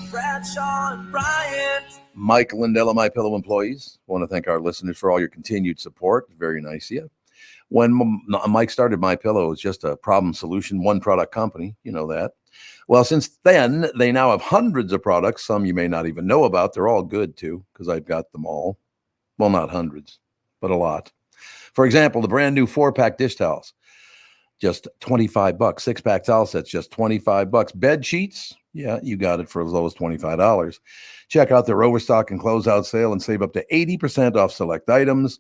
Bradshaw & Bryant. Mike Lindell, MyPillow employees. I want to thank our listeners for all your continued support. Very nice of you. When Mike started MyPillow, it was just a problem solution, one product company. You know that. Well, since then, they now have hundreds of products. Some you may not even know about. They're all good, too, because I've got them all. Well, not hundreds, but a lot. For example, the brand new 4-pack dish towels, just $25. 6-pack towel sets, just $25. Bed sheets, yeah, you got it for as low as $25. Check out their overstock and closeout sale and save up to 80% off select items.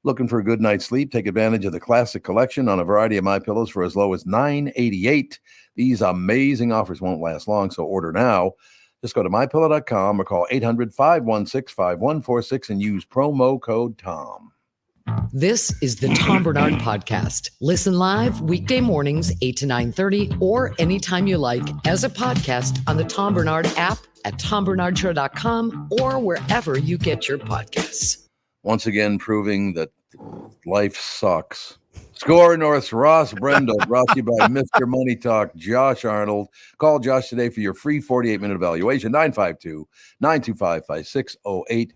Looking for a good night's sleep? Take advantage of the classic collection on a variety of MyPillows for as low as $9.88. These amazing offers won't last long, so order now. Just go to MyPillow.com or call 800-516-5146 and use promo code TOM. This is the Tom Barnard Podcast. Listen live weekday mornings 8 to 9:30 or anytime you like as a podcast on the Tom Barnard app at TomBarnardShow.com or wherever you get your podcasts. Once again, proving that life sucks. SKOR North's Ross Brendel, brought to you by Mr. Money Talk, Josh Arnold. Call Josh today for your free 48-minute evaluation, 952-925-5608. Did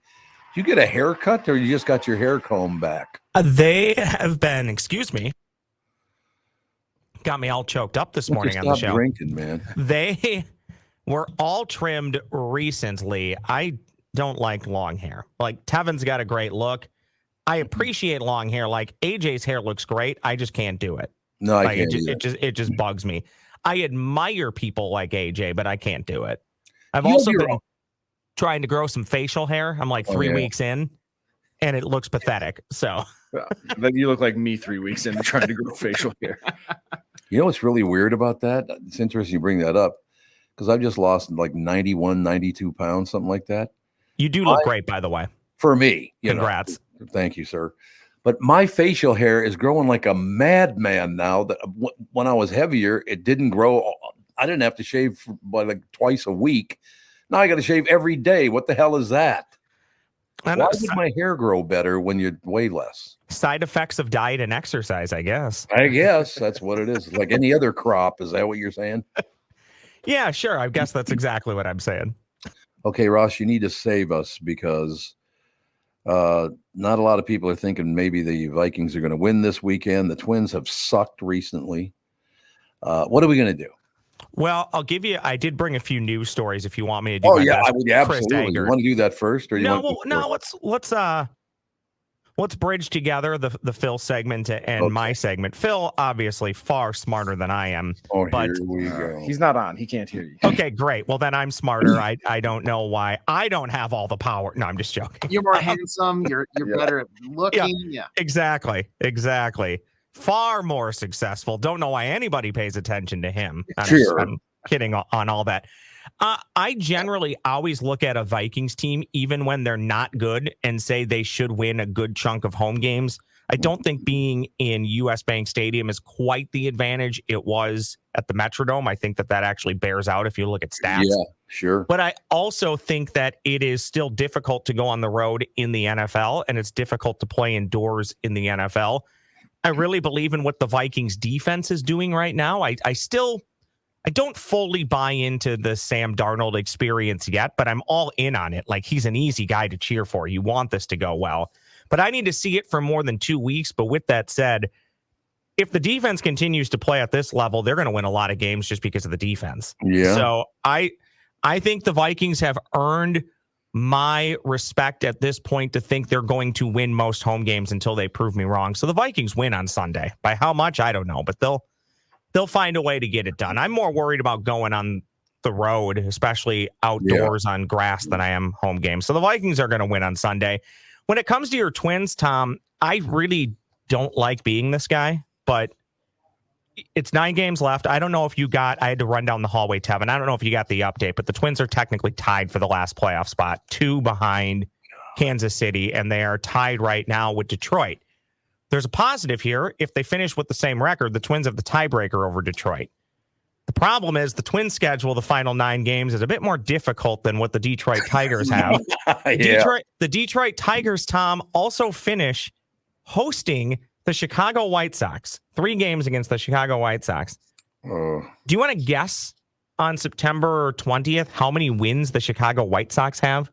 you get a haircut or you just got your hair combed back? They have been, excuse me, got me all choked up this morning on the show. Stop drinking, man. They were all trimmed recently. I don't like long hair. Like, Tevin's got a great look. I appreciate long hair. Like, AJ's hair looks great. I just can't do it. No, I like, can't. It just bugs me. I admire people like AJ, but I can't do it. I've also been trying to grow some facial hair. I'm like 3 weeks in, and it looks pathetic. So then you look like me 3 weeks into trying to grow facial hair. You know what's really weird about that? It's interesting you bring that up because I've just lost like 91, 92 pounds, something like that. You do look great, by the way. For me. Congrats. Thank you, sir. But my facial hair is growing like a madman now. That when I was heavier, it didn't grow. I didn't have to shave by like twice a week. Now I got to shave every day. What the hell is that? Why would my hair grow better when you weigh less? Side effects of diet and exercise, I guess. I guess that's what it is. Like any other crop. Is that what you're saying? Yeah, sure. I guess that's exactly what I'm saying. Okay, Ross, you need to save us because not a lot of people are thinking maybe the Vikings are going to win this weekend. The Twins have sucked recently. What are we going to do? Well, I'll give you. I did bring a few news stories. If you want me to do, I would absolutely. You want to do that first, or Let's bridge together the Phil segment and my segment. Phil, obviously, far smarter than I am. Oh, here we go. He's not on. He can't hear you. Okay, great. Well, then I'm smarter. I don't know why I don't have all the power. No, I'm just joking. You're more handsome. You're better at looking. Yeah. Exactly. Far more successful. Don't know why anybody pays attention to him. I'm kidding on all that. I generally always look at a Vikings team, even when they're not good, and say they should win a good chunk of home games. I don't think being in US Bank Stadium is quite the advantage it was at the Metrodome. I think that actually bears out if you look at stats. Yeah, sure. But I also think that it is still difficult to go on the road in the NFL, and it's difficult to play indoors in the NFL. I really believe in what the Vikings defense is doing right now. I don't fully buy into the Sam Darnold experience yet, but I'm all in on it. Like, he's an easy guy to cheer for. You want this to go well. But I need to see it for more than 2 weeks. But with that said, if the defense continues to play at this level, they're going to win a lot of games just because of the defense. Yeah. So I think the Vikings have earned my respect at this point to think they're going to win most home games until they prove me wrong. So the Vikings win on Sunday. By how much, I don't know, but they'll find a way to get it done. I'm more worried about going on the road, especially outdoors on grass, than I am home games. So the Vikings are going to win on Sunday. When it comes to your Twins, Tom, I really don't like being this guy, but It's 9 games left. I don't know if I had to run down the hallway, Tevin. I don't know if you got the update, but the Twins are technically tied for the last playoff spot, 2 behind Kansas City, and they are tied right now with Detroit. There's a positive here. If they finish with the same record, the Twins have the tiebreaker over Detroit. The problem is the Twins schedule, the final 9 games, is a bit more difficult than what the Detroit Tigers have. The Detroit Tigers, Tom, also finish hosting the Chicago White Sox. 3 games against the Chicago White Sox. Do you want to guess on September 20th how many wins the Chicago White Sox have?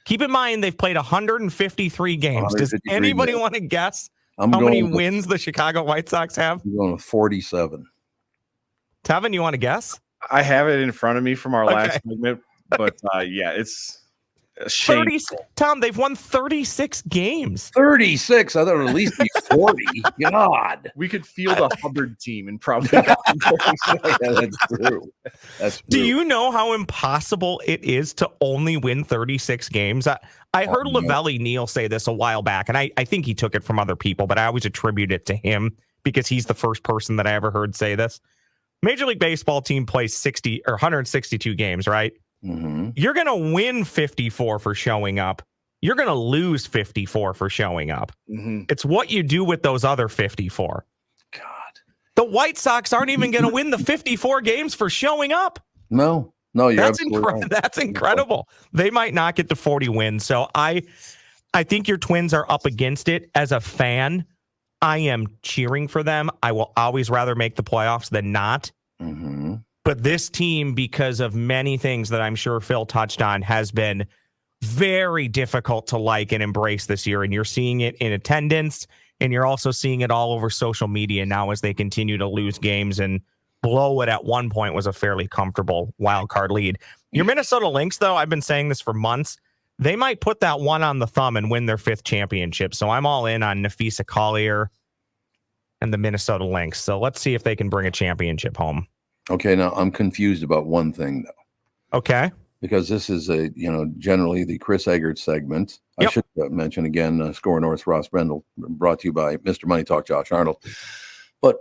Keep in mind, they've played 153 games. Does anybody want to guess how many wins the Chicago White Sox have? I'm going with 47. Tevin, you want to guess? I have it in front of me from our last segment, but it's a shame. Tom, they've won 36 games. 36? I thought it would at least be 40. God. We could field a Hubbard team and probably. Yeah, that's true. Do you know how impossible it is to only win 36 games? I heard Lavelli Neal say this a while back, and I think he took it from other people, but I always attribute it to him because he's the first person that I ever heard say this. Major League Baseball team plays 60 or 162 games, right? Mm-hmm. You're going to win 54 for showing up. You're going to lose 54 for showing up. Mm-hmm. It's what you do with those other 54. God. The White Sox aren't even going to win the 54 games for showing up. No, you're absolutely right. That's incredible. They might not get to 40 wins. So I think your Twins are up against it. As a fan, I am cheering for them. I will always rather make the playoffs than not. Mm-hmm. But this team, because of many things that I'm sure Phil touched on, has been very difficult to like and embrace this year. And you're seeing it in attendance, and you're also seeing it all over social media now as they continue to lose games and blow what at one point was a fairly comfortable wild card lead. Your Minnesota Lynx, though, I've been saying this for months, they might put that one on the thumb and win their 5th championship. So I'm all in on Nafisa Collier and the Minnesota Lynx. So let's see if they can bring a championship home. Okay, now I'm confused about one thing, though. Okay. Because this is generally the Chris Eggert segment. Yep. I should mention again, SKOR North Ross Brendel, brought to you by Mr. Money Talk Josh Arnold. But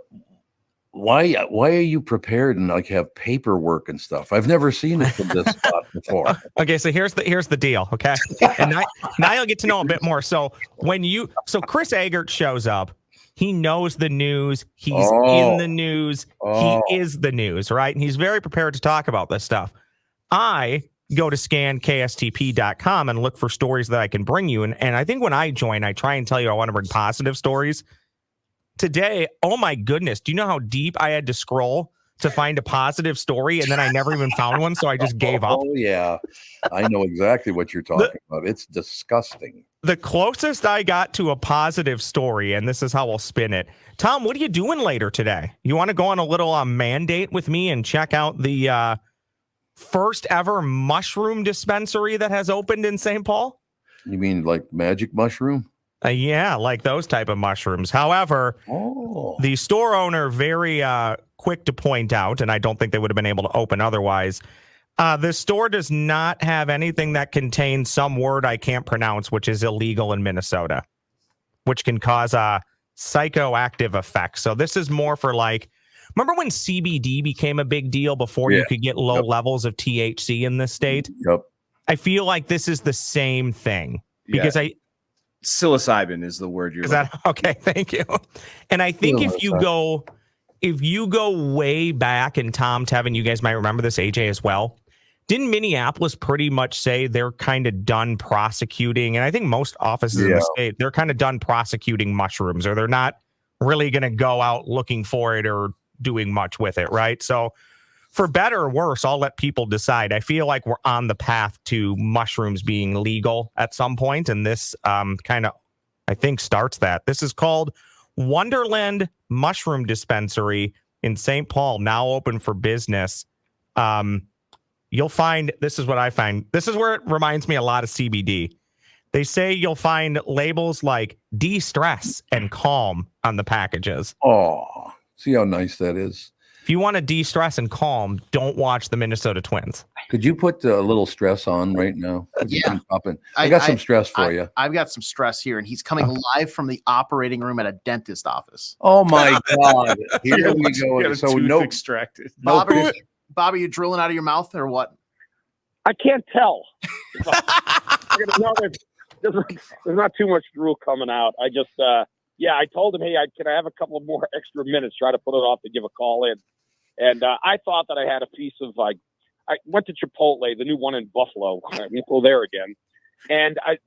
why are you prepared and like have paperwork and stuff? I've never seen it from this spot before. Okay, so here's the deal. Okay, and now you'll get to know a bit more. So Chris Eggert shows up. He knows the news. He's in the news. He is the news, right? And he's very prepared to talk about this stuff. I go to scankstp.com and look for stories that I can bring you. And I think when I join, I try and tell you I want to bring positive stories. Today, oh my goodness, do you know how deep I had to scroll to find a positive story? And then I never even found one, so I just gave up. Oh, yeah. I know exactly what you're talking about. It's disgusting. The closest I got to a positive story, and this is how I'll spin it. Tom, what are you doing later today? You want to go on a little mandate with me and check out the first ever mushroom dispensary that has opened in St. Paul? You mean like magic mushroom? Yeah, like those type of mushrooms. However, the store owner very quick to point out, and I don't think they would have been able to open otherwise, the store does not have anything that contains some word I can't pronounce, which is illegal in Minnesota, which can cause a psychoactive effect. So this is more for like, remember when CBD became a big deal before you could get low levels of THC in this state? Yep. I feel like this is the same thing because psilocybin is the word you're okay, thank you. And I think if you go way back, and Tom, Tevin, you guys might remember this, AJ as well. Didn't Minneapolis pretty much say they're kind of done prosecuting? And I think most offices in the state, they're kind of done prosecuting mushrooms, or they're not really going to go out looking for it or doing much with it, right? So for better or worse, I'll let people decide. I feel like we're on the path to mushrooms being legal at some point, and this kind of, I think, starts that. This is called Wonderland Mushroom Dispensary in St. Paul, now open for business. You'll find, this is what I find, this is where it reminds me a lot of CBD. They say you'll find labels like de-stress and calm on the packages. Oh, see how nice that is. If you want to de-stress and calm, don't watch the Minnesota Twins. Could you put a little stress on right now? Yeah. I got some stress for you. I've got some stress here, and he's coming live from the operating room at a dentist office. Oh my God! Here we go. So no extracted. Bob, are you drilling out of your mouth or what? I can't tell. There's not too much drool coming out. I just, I told him, hey, can I have a couple more extra minutes? Try to put it off to give a call in. And I thought that I had a piece of I went to Chipotle, the new one in Buffalo. I won't go there again. And I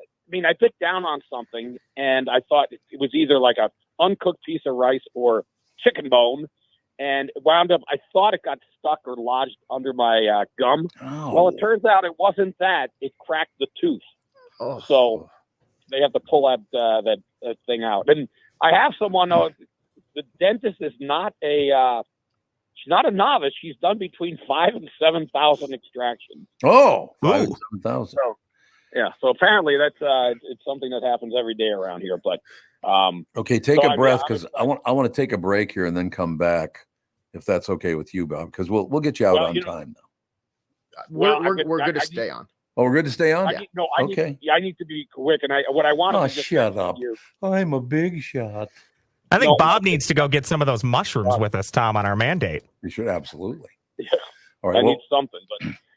bit down on something, and I thought it was either like a uncooked piece of rice or chicken bone, and it wound up. I thought it got stuck or lodged under my gum. Oh. Well, it turns out it wasn't that. It cracked the tooth. Oh. So they have to pull that thing out. And I have someone. The dentist is not she's not a novice. She's done between 5,000 and 7,000 extractions. Oh, 5,000 and 7,000. So, yeah. So apparently that's it's something that happens every day around here. But okay, take a breath because I want to take a break here and then come back if that's okay with you, Bob. Because we'll get you out on time now. We're good to stay on. Oh, we're good to stay on. I need to be quick. And what I want to shut up. I'm a big shot. I think Bob needs to go get some of those mushrooms with us, Tom, on our mandate. You should absolutely. Yeah. All right. I need something,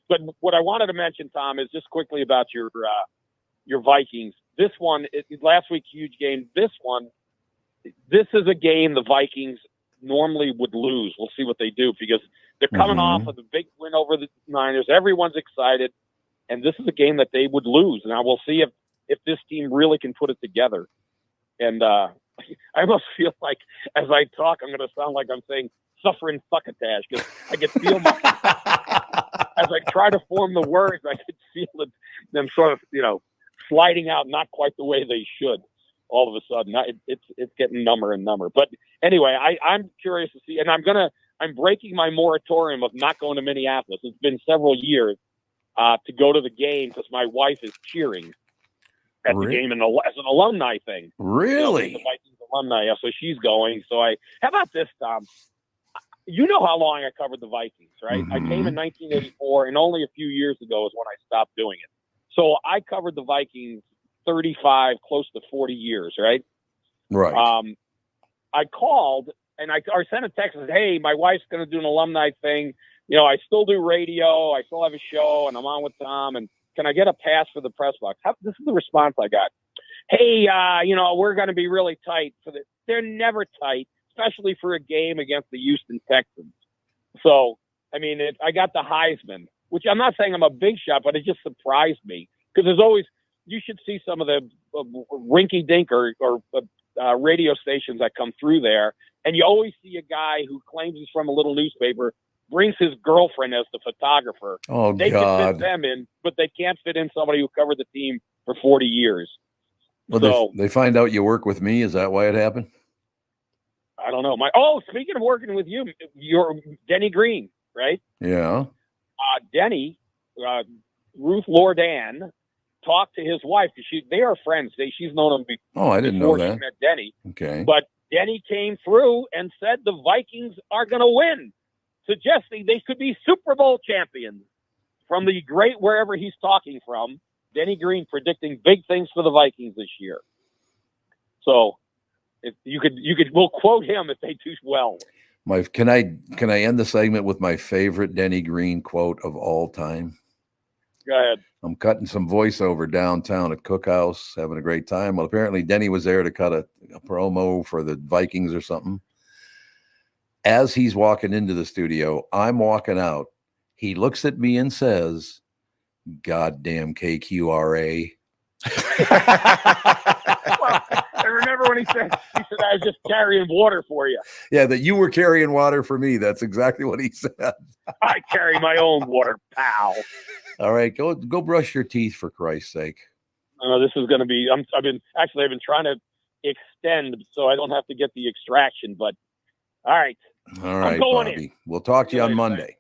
but what I wanted to mention, Tom, is just quickly about your Vikings. This one, last week, huge game. This is a game the Vikings normally would lose. We'll see what they do because they're coming off of the big win over the Niners. Everyone's excited, and this is a game that they would lose. Now we'll see if this team really can put it together. And I almost feel like as I talk, I'm going to sound like I'm saying suffering succotash because I can feel as I try to form the words, I could feel them sort of, sliding out not quite the way they should all of a sudden. It's getting number and number. But anyway, I'm curious to see, and I'm breaking my moratorium of not going to Minneapolis. It's been several years to go to the game because my wife is cheering at the game as an alumni thing. Really? The Vikings alumni. So she's going. So how about this, Tom? You know how long I covered the Vikings, right? I came in 1984, and only a few years ago is when I stopped doing it. So I covered the Vikings 35, close to 40 years, right? Right. I called and I sent a text and said, hey, my wife's going to do an alumni thing. I still do radio. I still have a show, and I'm on with Tom. And can I get a pass for the press box? This is the response I got. Hey, we're going to be really tight. They're never tight, especially for a game against the Houston Texans. So, I got the Heisman, which I'm not saying I'm a big shot, but it just surprised me because there's always, you should see some of the rinky-dink or radio stations that come through there, and you always see a guy who claims he's from a little newspaper, brings his girlfriend as the photographer. Oh, they God. can fit them in, but they can't fit in somebody who covered the team for 40 years. Well, so, they find out you work with me. Is that why it happened? I don't know. Speaking of working with you, you're Denny Green, right? Yeah. Denny, Ruth Lordan, talked to his wife because they are friends. She's known him before. Oh, I didn't know that. She met Denny. Okay. But Denny came through and said the Vikings are going to win, suggesting they could be Super Bowl champions. From the great wherever he's talking from, Denny Green predicting big things for the Vikings this year. So if we'll quote him if they do well. Can I end the segment with my favorite Denny Green quote of all time? Go ahead. I'm cutting some voiceover downtown at Cookhouse, having a great time. Well, apparently Denny was there to cut a promo for the Vikings or something. As he's walking into the studio, I'm walking out. He looks at me and says, "Goddamn KQRA." I remember when he said, I was just carrying water for you. Yeah, that you were carrying water for me. That's exactly what he said. I carry my own water, pal. All right, go brush your teeth for Christ's sake. This is going to be. I've been trying to extend so I don't have to get the extraction. But all right, Bobby. in. We'll talk to you on Monday.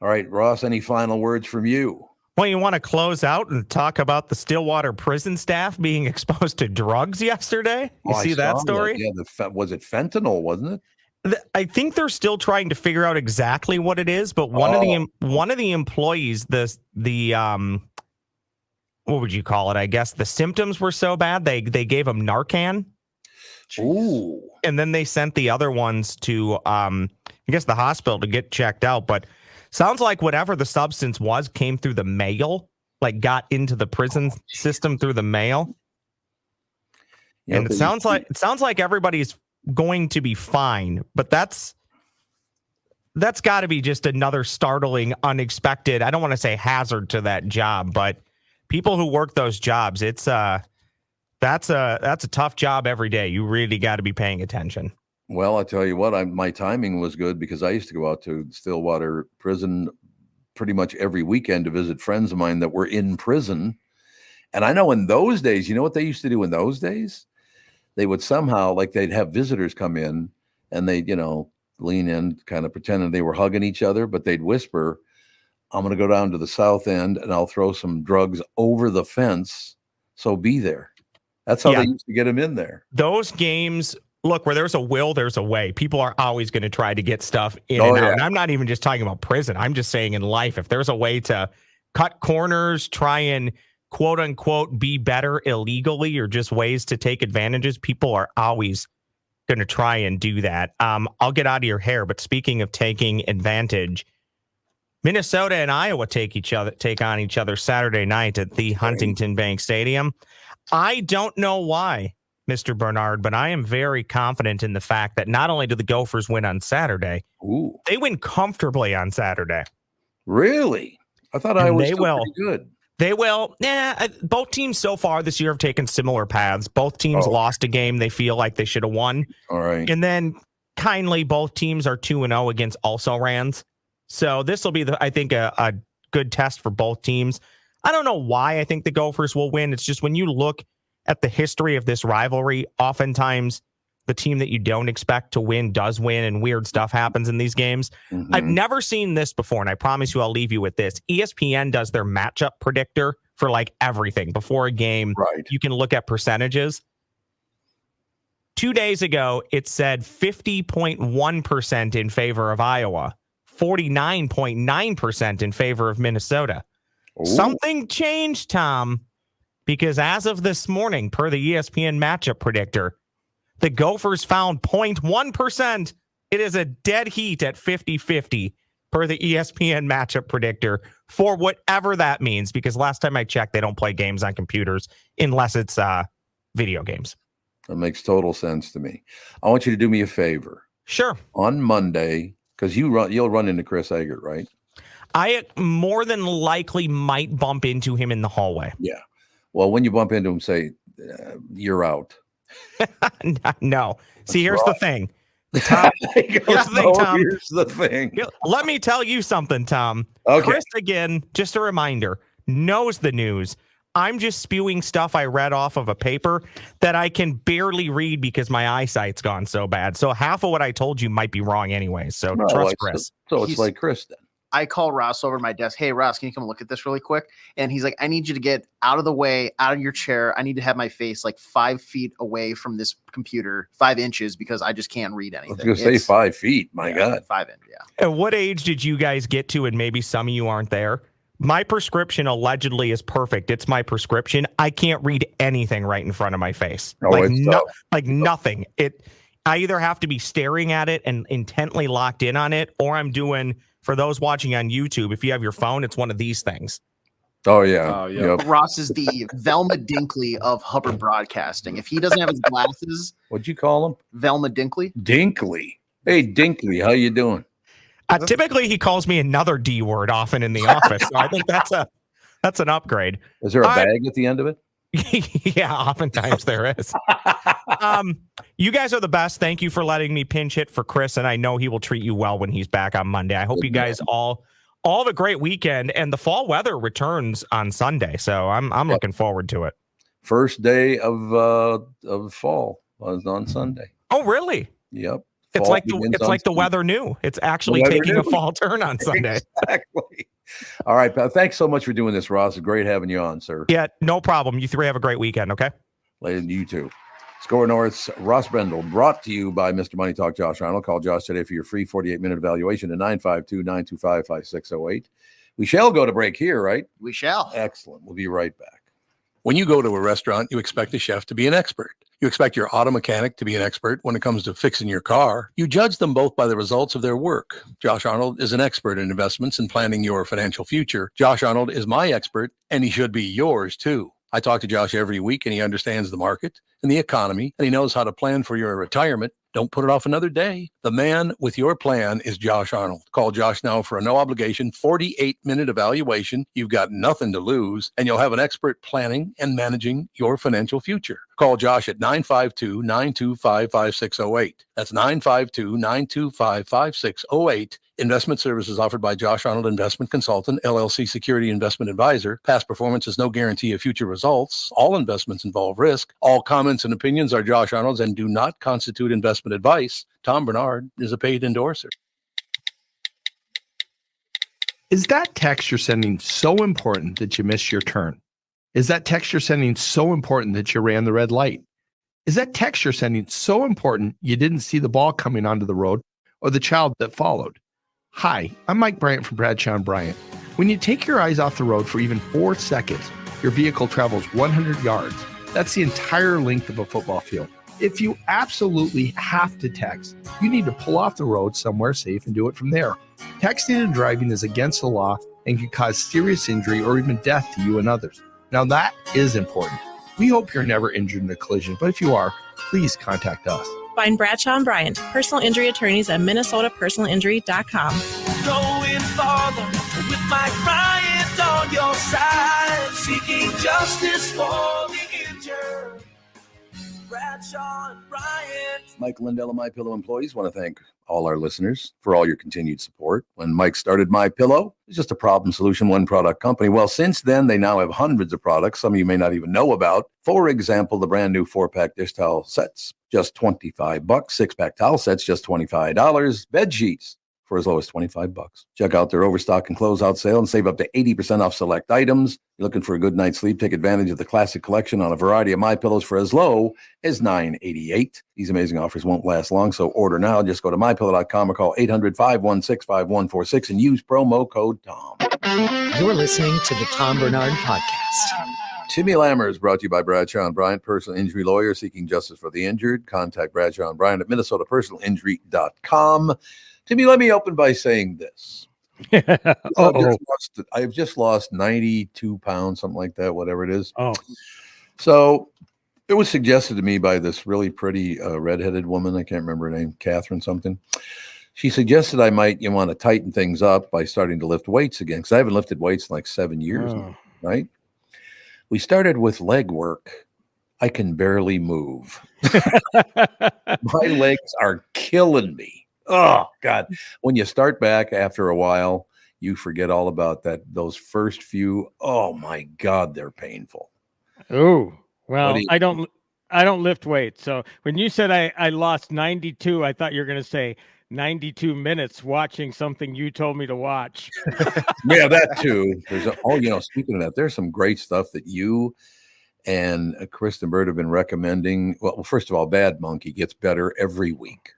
All right, Ross. Any final words from you? Well, you want to close out and talk about the Stillwater prison staff being exposed to drugs yesterday? You see that story? Yeah, was it fentanyl, wasn't it? I think they're still trying to figure out exactly what it is, but one of the employees, the what would you call it? I guess the symptoms were so bad they gave him Narcan. Ooh. And then they sent the other ones to I guess the hospital to get checked out. But sounds like whatever the substance was came through the mail, like got into the prison system through the mail. Yep, and it sounds like everybody's going to be fine, but that's got to be just another startling, unexpected, I don't want to say hazard to that job, but people who work those jobs, it's that's a tough job every day. You really got to be paying attention. Well, I tell you what, my timing was good because I used to go out to Stillwater prison pretty much every weekend to visit friends of mine that were in prison. And I know in those days, you know what they used to do in those days? They would somehow, like, they'd have visitors come in and they'd, lean in, kind of pretending they were hugging each other, but they'd whisper, I'm going to go down to the south end and I'll throw some drugs over the fence. So be there. That's how they used to get them in there. Those games, look, where there's a will, there's a way. People are always going to try to get stuff in and out. And I'm not even just talking about prison. I'm just saying in life, if there's a way to cut corners, try and quote unquote be better illegally, or just ways to take advantages, people are always going to try and do that. I'll get out of your hair, but speaking of taking advantage, Minnesota and Iowa take on each other Saturday night at the Huntington Bank Stadium. I don't know why, Mr. Barnard, but I am very confident in the fact that not only do the Gophers win on Saturday, they win comfortably on Saturday. Really? I thought Iowa was pretty good. They will. Both teams so far this year have taken similar paths. Both teams lost a game they feel like they should have won. All right. And then kindly, both teams are 2-0 against also-rans. So this will be, I think, a good test for both teams. I don't know why I think the Gophers will win. It's just when you look at the history of this rivalry, oftentimes the team that you don't expect to win does win, and weird stuff happens in these games. Mm-hmm. I've never seen this before, and I promise you I'll leave you with this. ESPN does their matchup predictor for like everything. Before a game, you can look at percentages. 2 days ago, it said 50.1% in favor of Iowa, 49.9% in favor of Minnesota. Ooh. Something changed, Tom, because as of this morning, per the ESPN matchup predictor, the Gophers found 0.1%. It is a dead heat at 50-50 per the ESPN matchup predictor for whatever that means, because last time I checked, they don't play games on computers unless it's video games. That makes total sense to me. I want you to do me a favor. Sure. On Monday, because you'll run into Chris Eggert, right? I more than likely might bump into him in the hallway. Yeah. Well, when you bump into him, say, you're out. No. See, here's the thing. Tom, here's the thing. Let me tell you something, Tom. Okay. Chris, again, just a reminder, knows the news. I'm just spewing stuff I read off of a paper that I can barely read because my eyesight's gone so bad. So half of what I told you might be wrong anyway. So trust Chris. So it's like Chris then. I call Ross over to my desk. Hey, Ross, can you come look at this really quick? And he's like, I need you to get out of the way, out of your chair. I need to have my face like 5 feet away from this computer, 5 inches, because I just can't read anything. I was going to say 5 feet. My God. 5 inches, yeah. At what age did you guys get to, and maybe some of you aren't there? My prescription allegedly is perfect. It's my prescription. I can't read anything right in front of my face. Nothing. I either have to be staring at it and intently locked in on it, or I'm doing... For those watching on YouTube, if you have your phone, it's one of these things. Oh, yeah. Yep. Ross is the Velma Dinkley of Hubbard Broadcasting. If he doesn't have his glasses... What'd you call him? Velma Dinkley. Dinkley. Hey, Dinkley, how you doing? Typically, he calls me another D word often in the office. So I think that's an upgrade. Is there a bag at the end of it? Yeah, oftentimes there is. You guys are the best. Thank you for letting me pinch hit for Chris, and I know he will treat you well when he's back on Monday. I hope you guys all have a great weekend, and the fall weather returns on Sunday, so I'm looking forward to it. First day of fall on Sunday. Oh, really? Yep. It's like the weather new. It's actually taking a fall turn on Sunday. Exactly. All right, pal. Thanks so much for doing this, Ross. It's great having you on, sir. Yeah, no problem. You three have a great weekend, okay? Later, you too. SKOR North's Ross Brendel, brought to you by Mr. Money Talk Josh Arnold. Call Josh today for your free 48-minute evaluation at 952-925-5608. We shall go to break here, right? We shall. Excellent. We'll be right back. When you go to a restaurant, you expect the chef to be an expert. You expect your auto mechanic to be an expert when it comes to fixing your car. You judge them both by the results of their work. Josh Arnold is an expert in investments and planning your financial future. Josh Arnold is my expert, and he should be yours too. I talk to Josh every week, and he understands the market and the economy, and he knows how to plan for your retirement. Don't put it off another day. The man with your plan is Josh Arnold. Call Josh now for a no-obligation 48-minute evaluation. You've got nothing to lose, and you'll have an expert planning and managing your financial future. Call Josh at 952-925-5608. That's 952-925-5608. Investment services offered by Josh Arnold Investment Consultant, LLC Security Investment Advisor. Past performance is no guarantee of future results. All investments involve risk. All comments and opinions are Josh Arnold's and do not constitute investment advice. Tom Barnard is a paid endorser. Is that text you're sending so important that you missed your turn? Is that text you're sending so important that you ran the red light? Is that text you're sending so important you didn't see the ball coming onto the road or the child that followed? Hi, I'm Mike Bryant from Bradshaw & Bryant. When you take your eyes off the road for even 4 seconds, your vehicle travels 100 yards. That's the entire length of a football field. If you absolutely have to text, you need to pull off the road somewhere safe and do it from there. Texting and driving is against the law and can cause serious injury or even death to you and others. Now that is important. We hope you're never injured in a collision, but if you are, please contact us. Find Bradshaw & Bryant, personal injury attorneys at minnesotapersonalinjury.com. Going farther with Mike Bryant on your side, seeking justice for the injured. Bradshaw and Bryant. Mike Lindell of MyPillow employees want to thank all our listeners for all your continued support. When Mike started MyPillow, it was just a problem solution, one product company. Well, since then, they now have hundreds of products some of you may not even know about. For example, the brand new 4-pack dish towel sets, just $25. 6-pack towel sets, just $25. Bed sheets for as low as $25. Check out their overstock and closeout sale and save up to 80% off select items. You're looking for a good night's sleep? Take advantage of the classic collection on a variety of MyPillows for as low as $9.88. These amazing offers won't last long, so order now. Just go to MyPillow.com or call 800-516-5146 and use promo code TOM. You're listening to the Tom Barnard Podcast. Timmy Lammers, brought to you by Bradshaw & Bryant, personal injury lawyer seeking justice for the injured. Contact Bradshaw & Bryant at minnesotapersonalinjury.com. Timmy, let me open by saying this. I've just lost 92 pounds, something like that, whatever it is. Oh. So it was suggested to me by this really pretty redheaded woman. I can't remember her name, Catherine something. She suggested I might want to tighten things up by starting to lift weights again, because I haven't lifted weights in like 7 years now, right? We started with leg work. I can barely move. My legs are killing me. Oh, God. When you start back after a while, you forget all about that. Those first few, oh, my God, they're painful. Oh, well, I don't lift weights. So when you said I lost 92, I thought you were going to say 92 minutes watching something you told me to watch. Yeah, that too. Speaking of that, there's some great stuff that you and Kristen Bird have been recommending. Well, first of all, Bad Monkey gets better every week.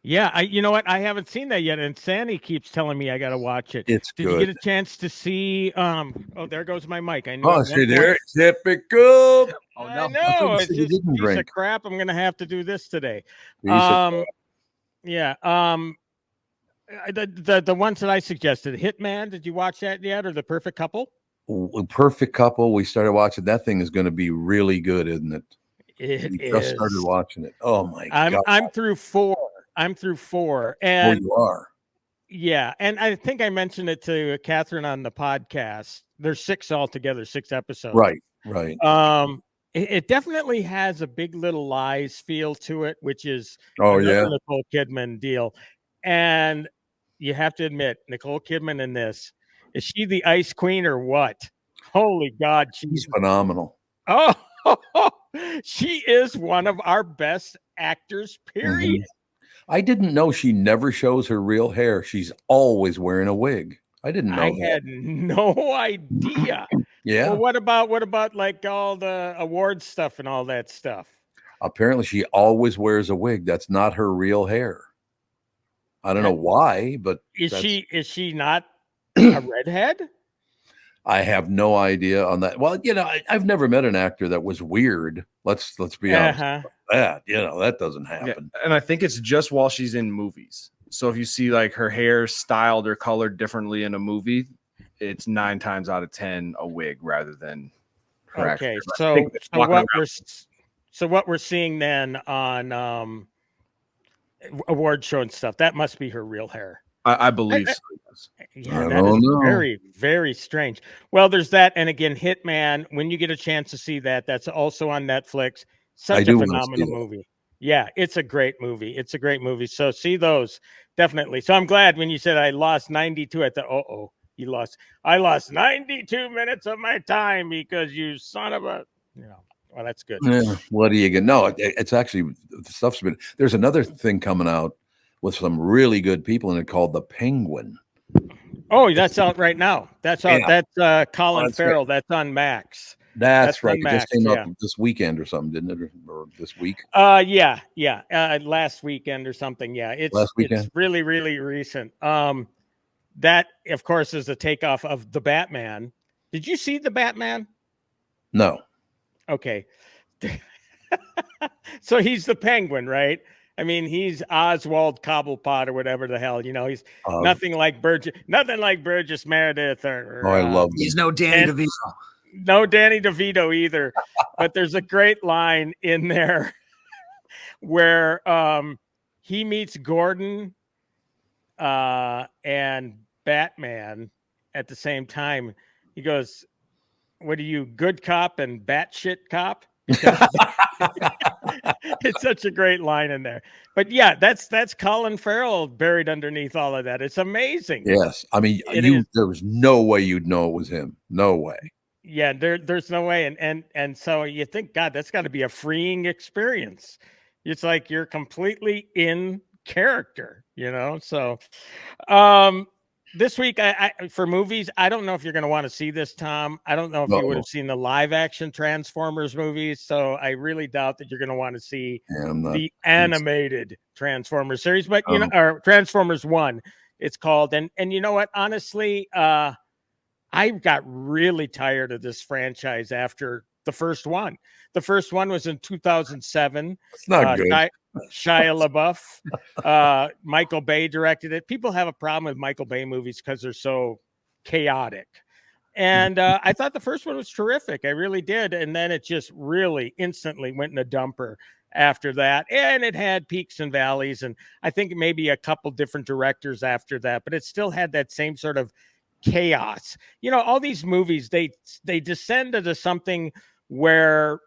Yeah, you know what? I haven't seen that yet, and Sandy keeps telling me I got to watch it. It's Did good. you get a chance to see? Oh, there goes my mic. I know. Oh, see there, typical. Oh no, I know. It's just a piece of crap. I'm gonna have to do this today. Yeah. The ones that I suggested, Hitman. Did you watch that yet, or The Perfect Couple? Perfect Couple. We started watching. That thing is going to be really good, isn't it? It is. Just started watching it. Oh my God! I'm through 4. And you are. Yeah, and I think I mentioned it to Catherine on the podcast. There's 6 altogether, 6 episodes. Right. It definitely has a Big Little Lies feel to it, which is Nicole Kidman deal. And you have to admit, Nicole Kidman in this, is she the Ice Queen or what? Holy God, she's phenomenal. Oh, she is one of our best actors, period. Mm-hmm. I didn't know she never shows her real hair. She's always wearing a wig. I didn't know. I had no idea. Yeah. Well, what about like all the award stuff and all that stuff? Apparently, she always wears a wig. That's not her real hair. I don't know why, but is she not a redhead? I have no idea on that. Well, I've never met an actor that was weird. Let's be honest about that. That doesn't happen. Yeah, and I think it's just while she's in movies. So if you see like her hair styled or colored differently in a movie, it's 9 times out of 10 a wig rather than her okay. actual hair. So what we're seeing then on award show and stuff, that must be her real hair. I believe so. Yeah, that is very, very strange. Well, there's that. And again, Hitman, when you get a chance to see that, that's also on Netflix. Such a phenomenal movie. Yeah, it's a great movie. It's a great movie. So see those, definitely. So I'm glad when you said I lost 92 at the, I lost 92 minutes of my time because you son of a, well, that's good. Yeah, what are you going to know? It's actually, the stuff's been, there's another thing coming out with some really good people in it called The Penguin. Oh, that's out right now. That's out. Yeah. That's Colin Farrell. Right. That's on Max. That's right. It just came out this weekend or something, didn't it? Or this week? Yeah. Last weekend or something. Yeah. Last weekend. It's really, really recent. That, of course, is the takeoff of The Batman. Did you see The Batman? No. Okay. So he's the Penguin, right? I mean, he's Oswald Cobblepot or whatever the hell, he's nothing like Burgess Meredith or I love him. He's no Danny DeVito. No Danny DeVito either. But there's a great line in there where he meets Gordon and Batman at the same time. He goes, "What are you, good cop and batshit cop?" It's such a great line in there. But yeah, that's Colin Farrell buried underneath all of that. It's amazing. Yes. I mean, there was no way you'd know it was him. No way. Yeah, there's no way. And so you think, God, that's got to be a freeing experience. It's like you're completely in character, So this week, I for movies, I don't know if you're going to want to see this, Tom. I don't know if you would have seen the live action Transformers movies. So I really doubt that you're going to want to see the animated Transformers series, but or Transformers 1, it's called. And you know what? Honestly, I got really tired of this franchise after the first one. The first one was in 2007. It's not good. Shia LaBeouf, Michael Bay directed it. People have a problem with Michael Bay movies because they're so chaotic. And I thought the first one was terrific. I really did. And then it just really instantly went in a dumper after that. And it had peaks and valleys. And I think maybe a couple different directors after that, but it still had that same sort of chaos. All these movies, they descend into something where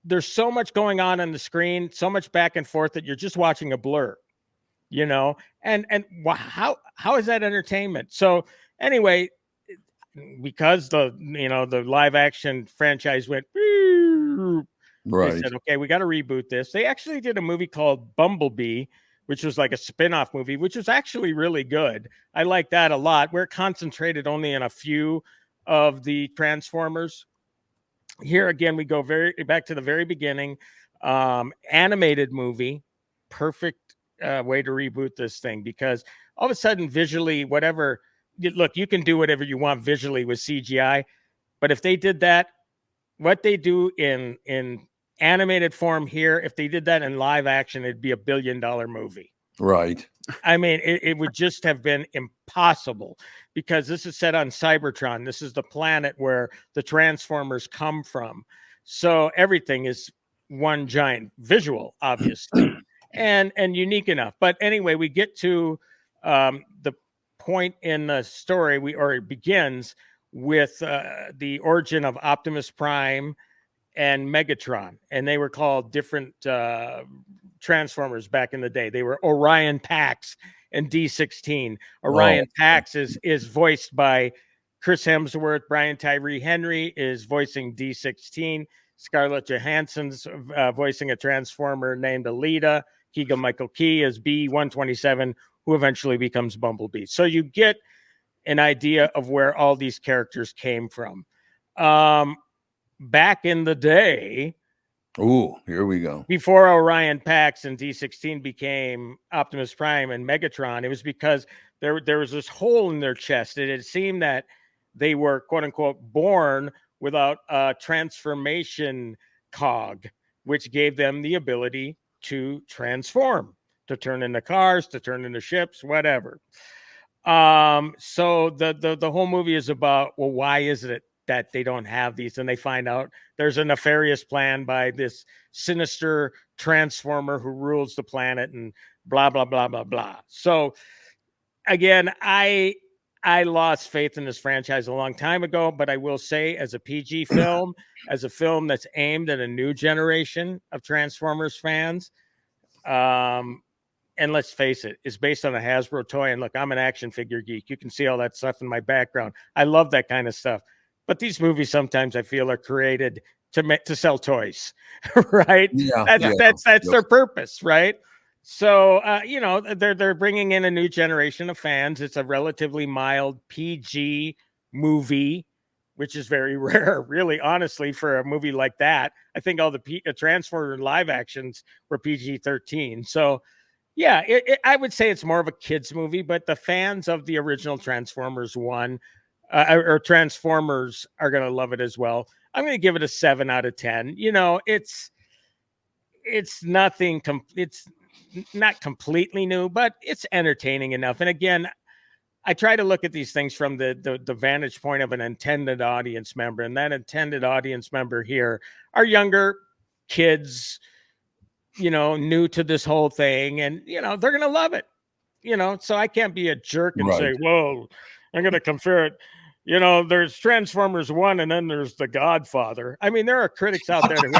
there's so much going on the screen, so much back and forth that you're just watching a blur, and how is that entertainment? So anyway, because the live action franchise went, right. They said, okay, we got to reboot this. They actually did a movie called Bumblebee, which was like a spin-off movie, which was actually really good. I like that a lot, where it concentrated only on a few of the Transformers. Here again, we go back to the very beginning. Animated movie, perfect way to reboot this thing, because all of a sudden, visually, you can do whatever you want visually with CGI, but if they did that, what they do in animated form here, if they did that in live action, it'd be $1 billion movie. Right. I mean, it would just have been impossible, because this is set on Cybertron. This is the planet where the Transformers come from. So everything is one giant visual, obviously, and unique enough. But anyway, we get to the point in the story it begins with the origin of Optimus Prime and Megatron, and they were called different Transformers back in the day. They were Orion Pax and D16. Orion Pax is voiced by Chris Hemsworth. Brian Tyree Henry is voicing D16. Scarlett Johansson's voicing a Transformer named Alita. Keegan-Michael Key is B-127, who eventually becomes Bumblebee. So you get an idea of where all these characters came from. Back in the day, Ooh, here we go. Before Orion Pax and D16 became Optimus Prime and Megatron, it was because there was this hole in their chest. It seemed that they were, quote unquote, born without a transformation cog, which gave them the ability to transform, to turn into cars, to turn into ships, whatever. So the whole movie is about, well, why is it that they don't have these? And they find out there's a nefarious plan by this sinister transformer who rules the planet and blah, blah, blah, blah, blah. So again, I lost faith in this franchise a long time ago, but I will say, as a PG film, as a film that's aimed at a new generation of Transformers fans, and let's face it, it's based on a Hasbro toy. And look, I'm an action figure geek. You can see all that stuff in my background. I love that kind of stuff. But these movies sometimes I feel are created to sell toys, right? Yeah, that's their purpose, right? So they're bringing in a new generation of fans. It's a relatively mild PG movie, which is very rare, really, honestly, for a movie like that. I think all the Transformers live actions were PG-13. So yeah, I would say it's more of a kids movie, but the fans of the original Transformers 1 or Transformers are going to love it as well. I'm going to give it a 7 out of 10. It's nothing. It's not completely new, but it's entertaining enough. And again, I try to look at these things from the vantage point of an intended audience member, and that intended audience member here are younger kids, new to this whole thing, and they're going to love it. So I can't be a jerk and say, whoa, I'm going to compare it. There's Transformers 1 and then there's The Godfather. I mean, there are critics out there who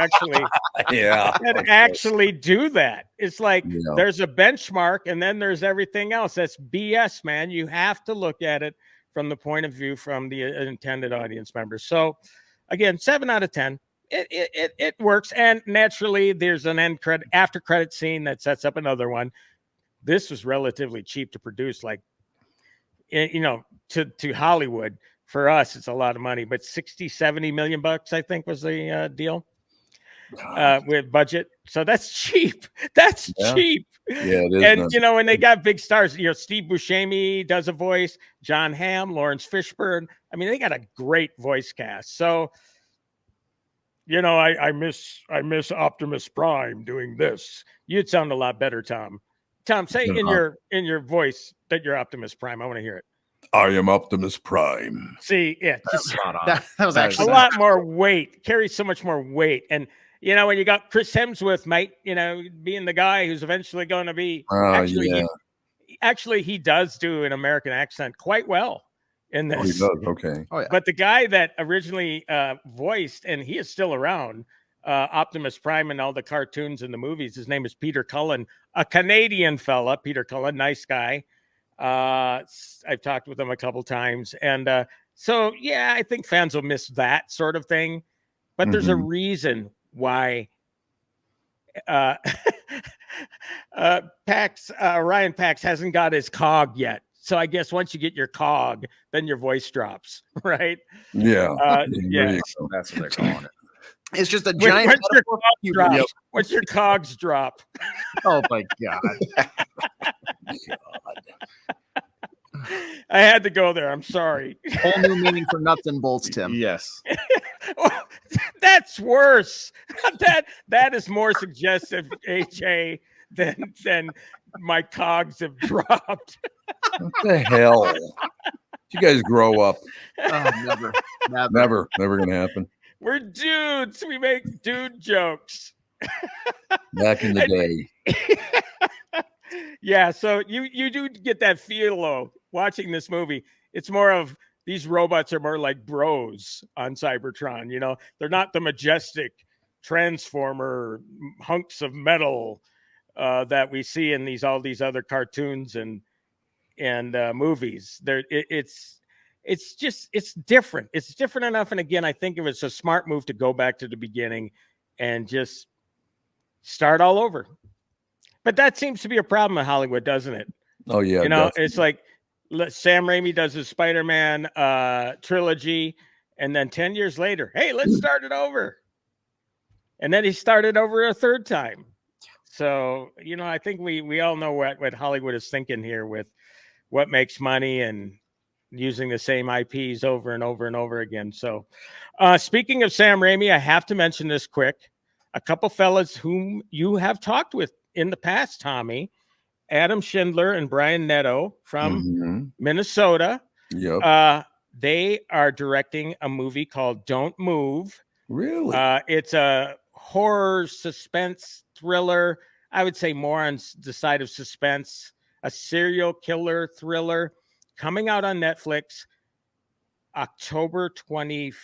actually do that. It's like there's a benchmark and then there's everything else. That's BS, man. You have to look at it from the point of view from the intended audience member. So again, 7 out of 10. It works. And naturally there's an after credit scene that sets up another one. This was relatively cheap to produce, like, to Hollywood. For us, it's a lot of money, but 70 million bucks, I think, was the deal with budget. So that's cheap. That's cheap. Yeah, it is. And and they got big stars. Steve Buscemi does a voice, John Hamm, Lawrence Fishburne. I mean, they got a great voice cast. So, I miss Optimus Prime doing this. You'd sound a lot better, Tom. Tom, say in your voice that you're Optimus Prime. I want to hear it. I am Optimus Prime. See, yeah, just that was actually a lot more weight. Carries so much more weight. And when you got Chris Hemsworth, mate, being the guy who's eventually going to be actually he does do an American accent quite well in this. Oh, he does. Okay. Oh, yeah. But the guy that originally voiced, and he is still around, Optimus Prime in all the cartoons and the movies, his name is Peter Cullen, a Canadian fella. Peter Cullen, nice guy. I've talked with him a couple times, and so yeah, I think fans will miss that sort of thing, but there's a reason why Ryan Pax hasn't got his cog yet. So I guess once you get your cog, then your voice drops, right? Yeah. That's what they're calling it. It's just a giant. Once your cogs drop. Oh my God. I had to go there. I'm sorry. Whole new meaning for nuts and bolts, Tim. Yes. That's worse. That is more suggestive, HA, than my cogs have dropped. What the hell? You guys grow up. Oh, Never gonna happen. We're dudes. We make dude jokes. Back in the day. Yeah, so you do get that feel though, watching this movie. It's more of these robots are more like bros on Cybertron. They're not the majestic transformer hunks of metal that we see in all these other cartoons and movies. It's different. It's different enough. And again, I think it was a smart move to go back to the beginning and just start all over. But that seems to be a problem in Hollywood, doesn't it? Oh, yeah. Definitely. It's like Sam Raimi does his Spider-Man trilogy, and then 10 years later, hey, let's start it over. And then he started over a third time. So, I think we all know what Hollywood is thinking here with what makes money and using the same IPs over and over and over again. So speaking of Sam Raimi, I have to mention this quick. A couple fellas whom you have talked with in the past, Tommy, Adam Schindler and Brian Netto from Minnesota. Yep. They are directing a movie called Don't Move. Really? It's a horror suspense thriller. I would say more on the side of suspense, a serial killer thriller coming out on Netflix October 25th,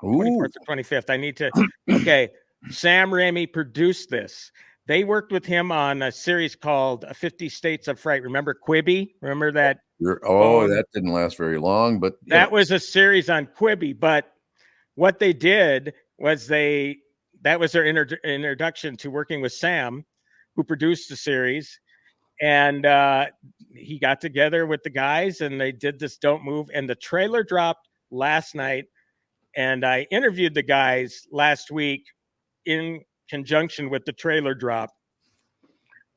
24th or 25th. I need to. Okay. Sam Raimi produced this. They worked with him on a series called 50 States of Fright. Remember Quibi? Remember that? That didn't last very long, but that was a series on Quibi. But what they did was that was their introduction to working with Sam, who produced the series. And he got together with the guys and they did this Don't Move. And the trailer dropped last night. And I interviewed the guys last week in conjunction with the trailer drop.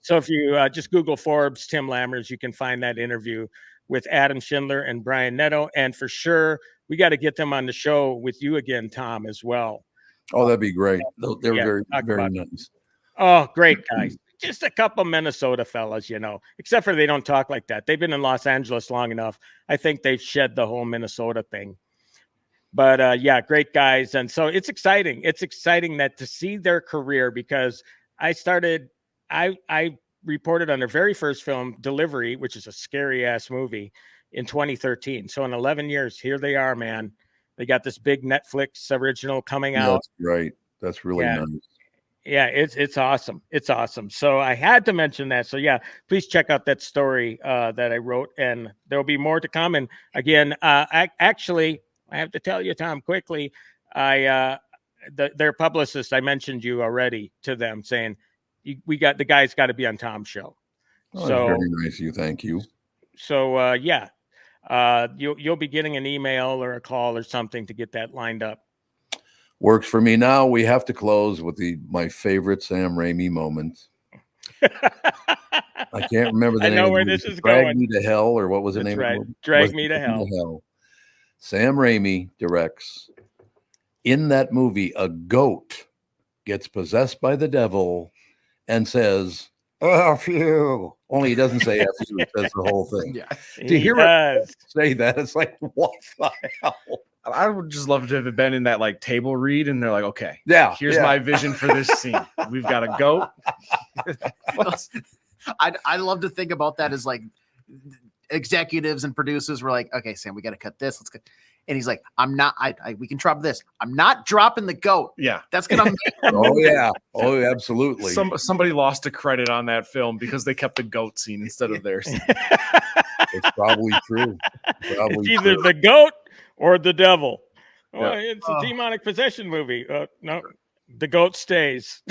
So if you just Google Forbes, Tim Lammers, you can find that interview with Adam Schindler and Brian Netto. And for sure, we got to get them on the show with you again, Tom, as well. Oh, that'd be great. They're very, very nice. Oh, great guys. Just a couple Minnesota fellas, except for they don't talk like that. They've been in Los Angeles long enough. I think they've shed the whole Minnesota thing. But great guys. And so it's exciting. It's exciting that to see their career, because I reported on their very first film, Delivery, which is a scary ass movie, in 2013. So in 11 years, here they are, man. They got this big Netflix original coming out. That's right. That's really nice. Yeah, it's awesome. It's awesome. So I had to mention that. So please check out that story that I wrote, and there'll be more to come. And again, I have to tell you, Tom, quickly, their publicist, I mentioned you already to them, saying the guy's got to be on Tom's show. Oh, so very nice of you. Thank you. So you'll be getting an email or a call or something to get that lined up. Works for me. Now we have to close with my favorite Sam Raimi moment. I can't remember the name. I know where this is Drag going. Me to Hell, or what was the name? Right. Of the movie? Drag Me to Hell. Sam Raimi directs. In that movie, a goat gets possessed by the devil and says, "F you." Only he doesn't say "F you." It says the whole thing. Yeah, to hear it say that, it's like, what the hell? I would just love to have been in that like table read, and they're like, "Okay, here's yeah. my vision for this scene. We've got a goat." I love to think about that as like executives and producers were like, "Okay, Sam, we got to cut this. Let's go." And he's like, "I'm not. We can drop this. I'm not dropping the goat. Yeah, that's gonna." Oh yeah. Oh, absolutely. Somebody lost a credit on that film because they kept the goat scene instead of their scene. It's probably true. It's either the goat or the devil. Well, it's a demonic possession movie. No, the goat stays.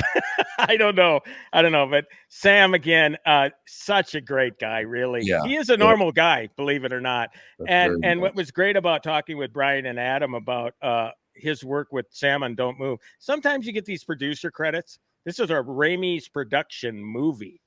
I don't know. But Sam, again, such a great guy, really. Yeah. He is a normal guy, believe it or not. That's And what was great about talking with Brian and Adam about his work with Sam on Don't Move, sometimes you get these producer credits. This is a Raimi's production movie.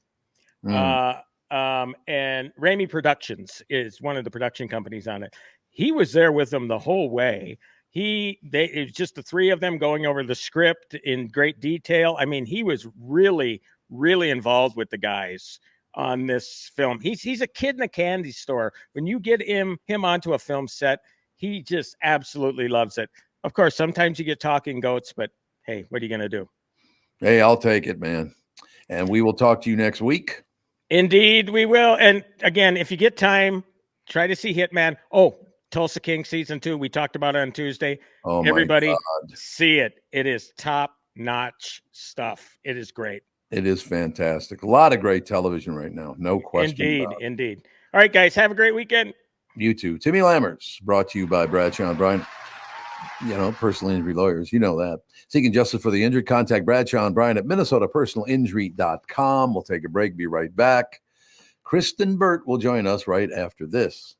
And Raimi Productions is one of the production companies on it. He was there with them the whole way. It was just the three of them going over the script in great detail. I mean, he was really, really involved with the guys on this film. He's a kid in a candy store. When you get him onto a film set, he just absolutely loves it. Of course, sometimes you get talking goats, but hey, what are you going to do? Hey, I'll take it, man. And we will talk to you next week. Indeed, we will. And again, if you get time, try to see Hitman. Oh, Tulsa King season 2. We talked about it on Tuesday. Oh, everybody see it. It is top-notch stuff. It is great. It is fantastic. A lot of great television right now. No question. Indeed. All right, guys. Have a great weekend. You too. Timmy Lammers, brought to you by Bradshaw and Bryan. Personal injury lawyers. You know that. Seeking justice for the injured. Contact Bradshaw and Bryan at minnesotapersonalinjury.com. We'll take a break. Be right back. Kristen Burt will join us right after this.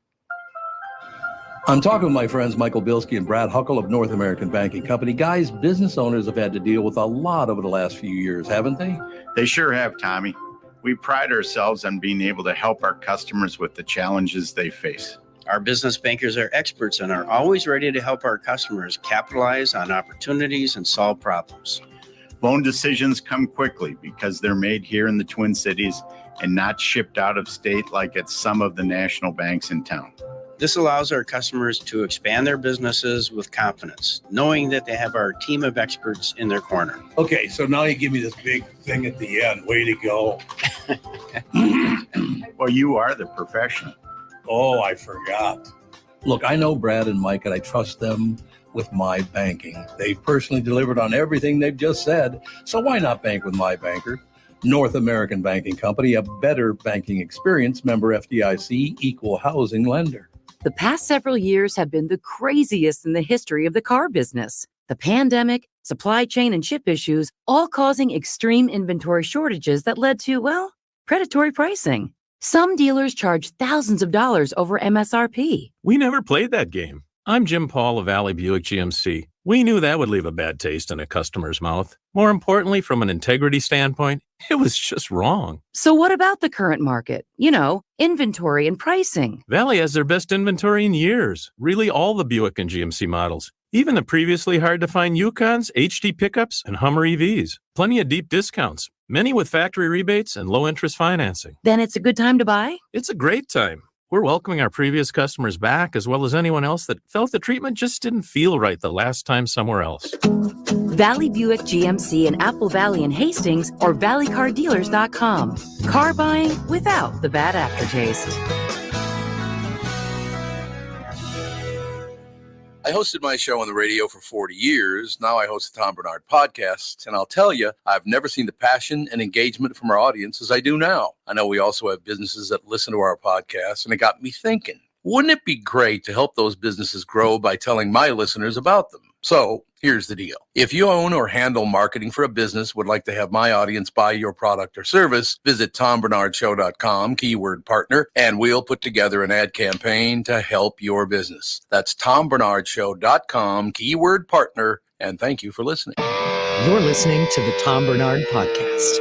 I'm talking with my friends Michael Bilski and Brad Huckle of North American Banking Company. Guys, business owners have had to deal with a lot over the last few years, haven't they? They sure have, Tommy. We pride ourselves on being able to help our customers with the challenges they face. Our business bankers are experts and are always ready to help our customers capitalize on opportunities and solve problems. Loan decisions come quickly because they're made here in the Twin Cities and not shipped out of state like at some of the national banks in town. This allows our customers to expand their businesses with confidence, knowing that they have our team of experts in their corner. Okay, so now you give me this big thing at the end. Way to go. Well, you are the professional. Oh, I forgot. Look, I know Brad and Mike, and I trust them with my banking. They've personally delivered on everything they've just said. So why not bank with my banker? North American Banking Company, a better banking experience, member FDIC, equal housing lender. The past several years have been the craziest in the history of the car business. The pandemic, supply chain and chip issues, all causing extreme inventory shortages that led to, well, predatory pricing. Some dealers charge thousands of dollars over MSRP. We never played that game. I'm Jim Paul of Valley Buick GMC. We knew that would leave a bad taste in a customer's mouth. More importantly, from an integrity standpoint, it was just wrong. So what about the current market? You know, inventory and pricing. Valley has their best inventory in years. Really all the Buick and GMC models. Even the previously hard-to-find Yukons, HD pickups, and Hummer EVs. Plenty of deep discounts. Many with factory rebates and low-interest financing. Then it's a good time to buy? It's a great time. We're welcoming our previous customers back, as well as anyone else that felt the treatment just didn't feel right the last time somewhere else. Valley Buick GMC in Apple Valley and Hastings or valleycardealers.com. Car buying without the bad aftertaste. I hosted my show on the radio for 40 years. Now I host the Tom Barnard Podcast. And I'll tell you, I've never seen the passion and engagement from our audience as I do now. I know we also have businesses that listen to our podcast, and it got me thinking, wouldn't it be great to help those businesses grow by telling my listeners about them? So here's the deal. If you own or handle marketing for a business, would like to have my audience buy your product or service, visit TomBarnardShow.com, keyword partner, and we'll put together an ad campaign to help your business. That's TomBarnardShow.com, keyword partner, and thank you for listening. You're listening to the Tom Barnard Podcast.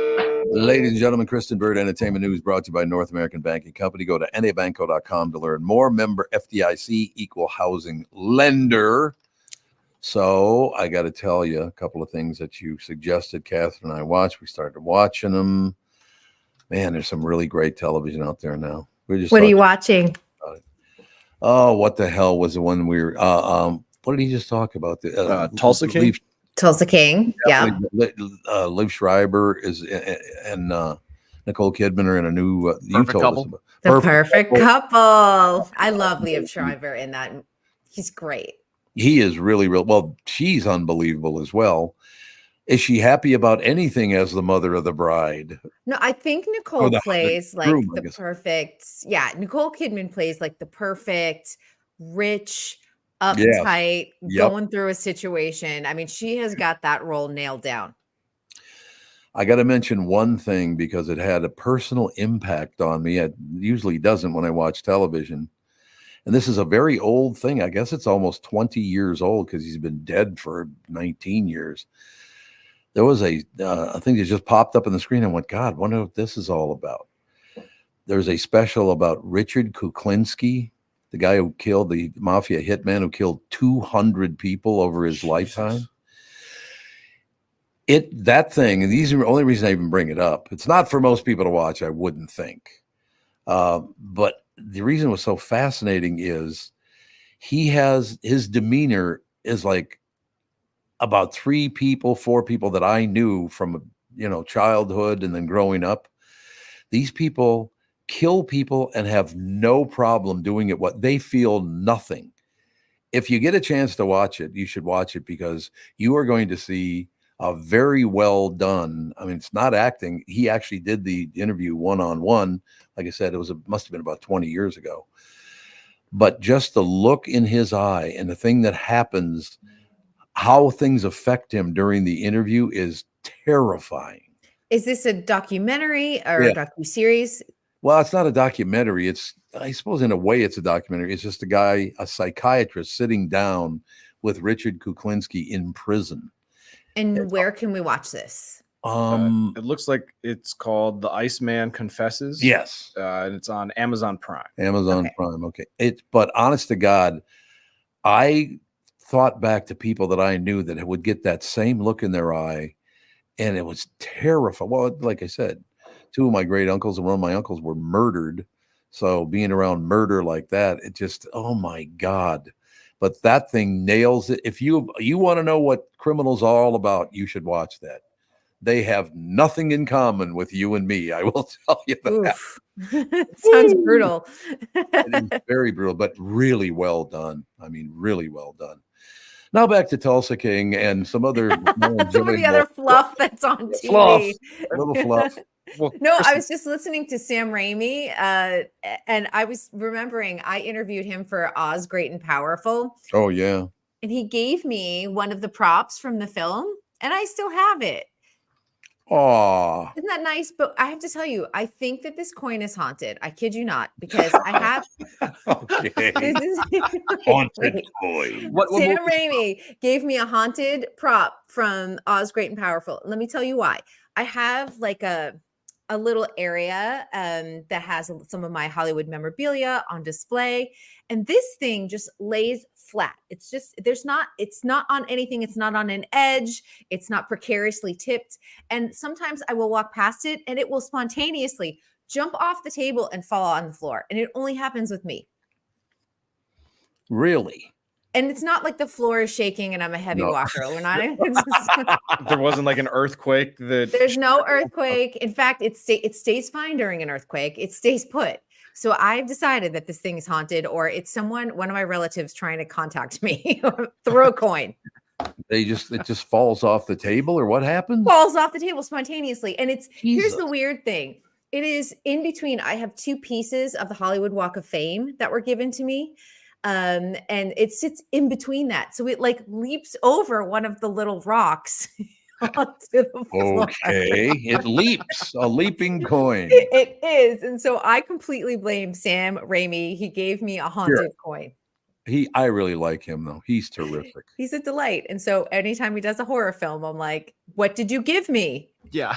Ladies and gentlemen, Kristen Bird Entertainment News brought to you by North American Banking Company. Go to nabanco.com to learn more. Member FDIC, equal housing lender. So I got to tell you a couple of things that you suggested, Catherine and I watched. We started watching them. Man, there's some really great television out there now. What are you watching? Oh, what the hell was the one we were? What did he just talk about? Tulsa King. Tulsa King. Yeah. Liv Schreiber is and Nicole Kidman are in a new Perfect couple. The perfect couple. I love Liv Schreiber in that. He's great. He is really real. Well, she's unbelievable as well. Is she happy about anything as the mother of the bride? No, I think Nicole plays like the perfect. Yeah, Nicole Kidman plays like the perfect, rich, uptight, going through a situation. I mean, she has got that role nailed down. I got to mention one thing because it had a personal impact on me. It usually doesn't when I watch television. And this is a very old thing. I guess it's almost 20 years old because he's been dead for 19 years. There was a thing that just popped up on the screen and went, God, I wonder what this is all about. There's a special about Richard Kuklinski, the guy who killed the mafia hitman who killed 200 people over his lifetime. That thing, and these are the only reason I even bring it up. It's not for most people to watch, I wouldn't think. But the reason it was so fascinating is his demeanor is like about 4 people that I knew from, childhood and then growing up. These people kill people and have no problem doing it. What they feel nothing. If you get a chance to watch it, you should watch it because you are going to see a very well done. I mean, it's not acting. He actually did the interview one-on-one. Like I said, must have been about 20 years ago. But just the look in his eye and the thing that happens, how things affect him during the interview is terrifying. Is this a documentary or a docuseries? Well, it's not a documentary. It's I suppose in a way it's a documentary. It's just a psychiatrist sitting down with Richard Kuklinski in prison. And where can we watch this? It looks like it's called The Iceman Confesses. Yes. And it's on Amazon Prime. Prime. Okay. But honest to God, I thought back to people that I knew that would get that same look in their eye, and it was terrifying. Well, like I said, 2 of my great uncles and one of my uncles were murdered. So being around murder like that, it just, oh my God. But that thing nails it. If you want to know what criminals are all about, you should watch that. They have nothing in common with you and me. I will tell you that. Sounds brutal. It is very brutal, but really well done. I mean, really well done. Now back to Tulsa King and some other some of the other fluff that's on TV. Fluff, a little fluff. Well, no, I was just listening to Sam Raimi, and I was remembering I interviewed him for Oz Great and Powerful. Oh yeah, and he gave me one of the props from the film, and I still have it. Oh, isn't that nice? But I have to tell you, I think that this coin is haunted. I kid you not, because I have okay. Haunted coin. Sam Raimi gave me a haunted prop from Oz Great and Powerful. Let me tell you why. I have like a little area that has some of my Hollywood memorabilia on display, and this thing just lays flat. It's just it's not on anything. It's not on an edge. It's not precariously tipped. And sometimes I will walk past it and it will spontaneously jump off the table and fall on the floor. And it only happens with me. Really? And it's not like the floor is shaking and I'm a heavy walker. We're not. There wasn't like an earthquake. There's no earthquake. In fact, it stays fine during an earthquake. It stays put. So I've decided that this thing is haunted, or it's one of my relatives trying to contact me. Throw a coin. It just falls off the table, or what happens? Falls off the table spontaneously. And here's the weird thing. It is in between. I have 2 pieces of the Hollywood Walk of Fame that were given to me. And it sits in between that. So it like leaps over one of the little rocks onto the floor. Okay. It leaps, a leaping coin. It is. And so I completely blame Sam Raimi. He gave me a haunted coin. I really like him though. He's terrific. He's a delight. And so anytime he does a horror film, I'm like, what did you give me? Yeah.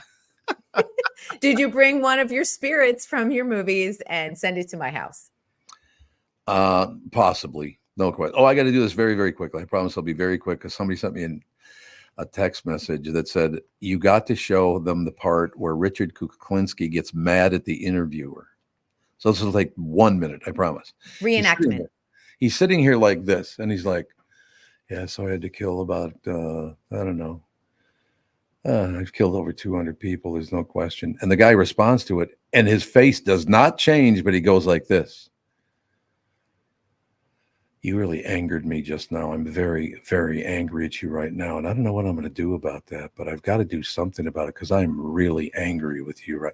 Did you bring one of your spirits from your movies and send it to my house? Possibly. No question. Oh, I got to do this very, very quickly. I promise I'll be very quick, because somebody sent me a text message that said, you got to show them the part where Richard Kuklinski gets mad at the interviewer. So this will take 1 minute, I promise. Reenactment. He's sitting here like this, and he's like, yeah, so I had to kill about, I don't know. I've killed over 200 people. There's no question. And the guy responds to it, and his face does not change, but he goes like this. You really angered me just now. I'm very, very angry at you right now. And I don't know what I'm going to do about that, but I've got to do something about it, because I'm really angry with you. Right?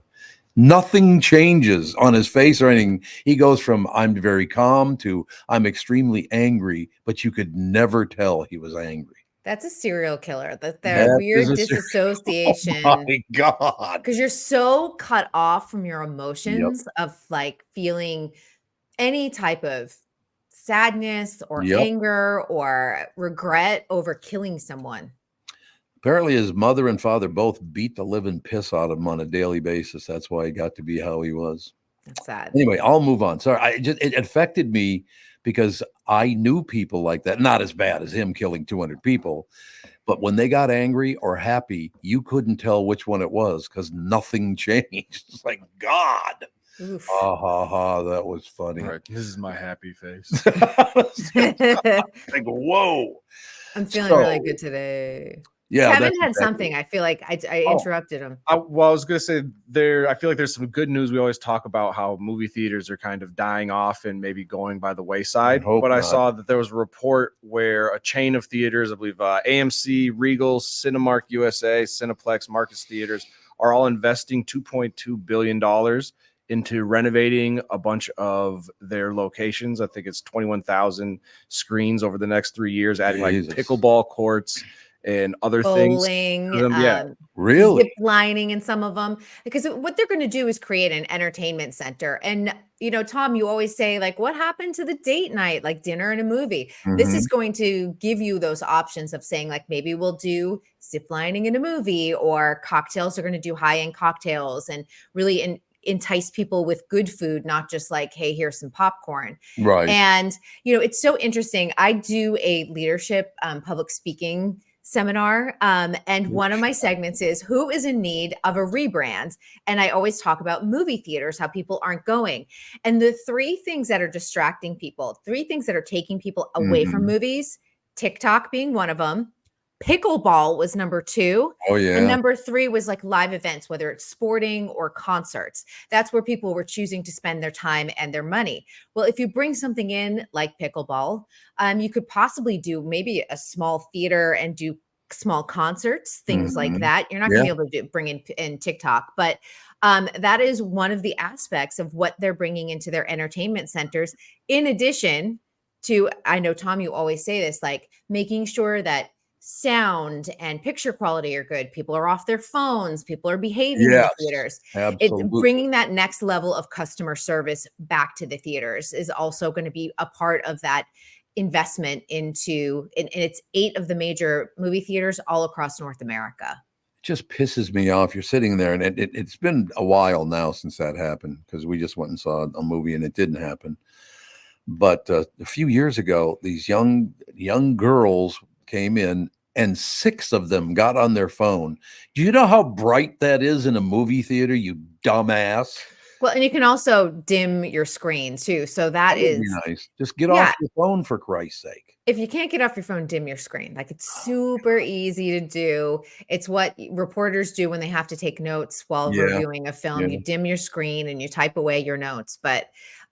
Nothing changes on his face or anything. He goes from I'm very calm to I'm extremely angry, but you could never tell he was angry. That's a serial killer. That weird disassociation. Oh my God. Because you're so cut off from your emotions of like feeling any type of sadness or anger or regret over killing someone. Apparently his mother and father both beat the living piss out of him on a daily basis. That's why he got to be how he was. That's sad. Anyway, I'll move on. Sorry, it affected me because I knew people like that. Not as bad as him killing 200 people, but when they got angry or happy, you couldn't tell which one it was because nothing changed. It's like, God. Oof. That was funny. Right. This is my happy face. Like, whoa. I'm feeling really good today. Yeah, Kevin had something. I feel like I interrupted him. I was going to say I feel like there's some good news. We always talk about how movie theaters are kind of dying off and maybe going by the wayside. But I saw that there was a report where a chain of theaters, I believe AMC, Regal, Cinemark USA, Cineplex, Marcus Theaters are all investing $2.2 billion into renovating a bunch of their locations. I think it's 21,000 screens over the next 3 years, adding like pickleball courts and other bowling, things. Really? zip lining in some of them, because what they're going to do is create an entertainment center. And Tom, you always say, like, what happened to the date night, like dinner and a movie? This is going to give you those options of saying, like, maybe we'll do zip lining in a movie, or cocktails are going to do high-end cocktails and really entice people with good food, not just like, hey, here's some popcorn. Right. And it's so interesting. I do a leadership public speaking seminar. And one of my segments is who is in need of a rebrand. And I always talk about movie theaters, how people aren't going. And the 3 things that are distracting people, 3 things that are taking people away from movies, TikTok being one of them. Pickleball was number 2. Oh, yeah. And number 3 was like live events, whether it's sporting or concerts. That's where people were choosing to spend their time and their money. Well, if you bring something in like pickleball, you could possibly do maybe a small theater and do small concerts, things like that. You're not going to be able to bring in TikTok, but that is one of the aspects of what they're bringing into their entertainment centers. In addition to, I know, Tom, you always say this, like making sure that sound and picture quality are good. People are off their phones. People are behaving in the theaters. Absolutely. Bringing that next level of customer service back to the theaters is also going to be a part of that investment into, and it's 8 of the major movie theaters all across North America. It just pisses me off. You're sitting there, and it's been a while now since that happened, because we just went and saw a movie and it didn't happen. But a few years ago, these young girls came in, and 6 of them got on their phone. Do you know how bright that is in a movie theater, you dumbass? Well, and you can also dim your screen too. So that is nice. Just get off your phone, for Christ's sake. If you can't get off your phone, dim your screen. Like, it's super easy to do. It's what reporters do when they have to take notes while reviewing a film. You dim your screen and you type away your notes. But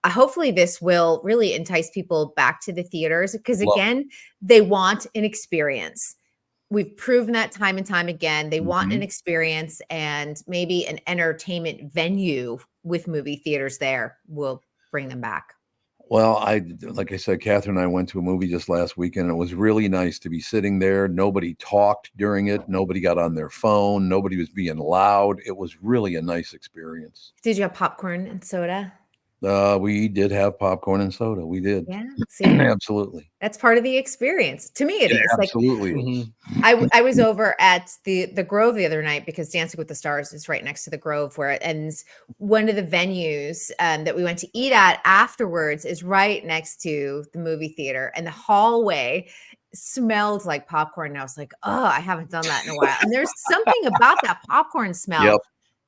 hopefully this will really entice people back to the theaters, because again, they want an experience. We've proven that time and time again. They want an experience, and maybe an entertainment venue with movie theaters there will bring them back. Well, like I said, Catherine and I went to a movie just last weekend. And it was really nice to be sitting there. Nobody talked during it. Nobody got on their phone. Nobody was being loud. It was really a nice experience. Did you have popcorn and soda? We did have popcorn and soda. We did. Yeah, see? Absolutely. That's part of the experience. To me, it is. Absolutely. I was over at the Grove the other night, because Dancing with the Stars is right next to the Grove, where it ends. One of the venues that we went to eat at afterwards is right next to the movie theater, and the hallway smelled like popcorn. And I was like, oh, I haven't done that in a while. And there's something about that popcorn smell.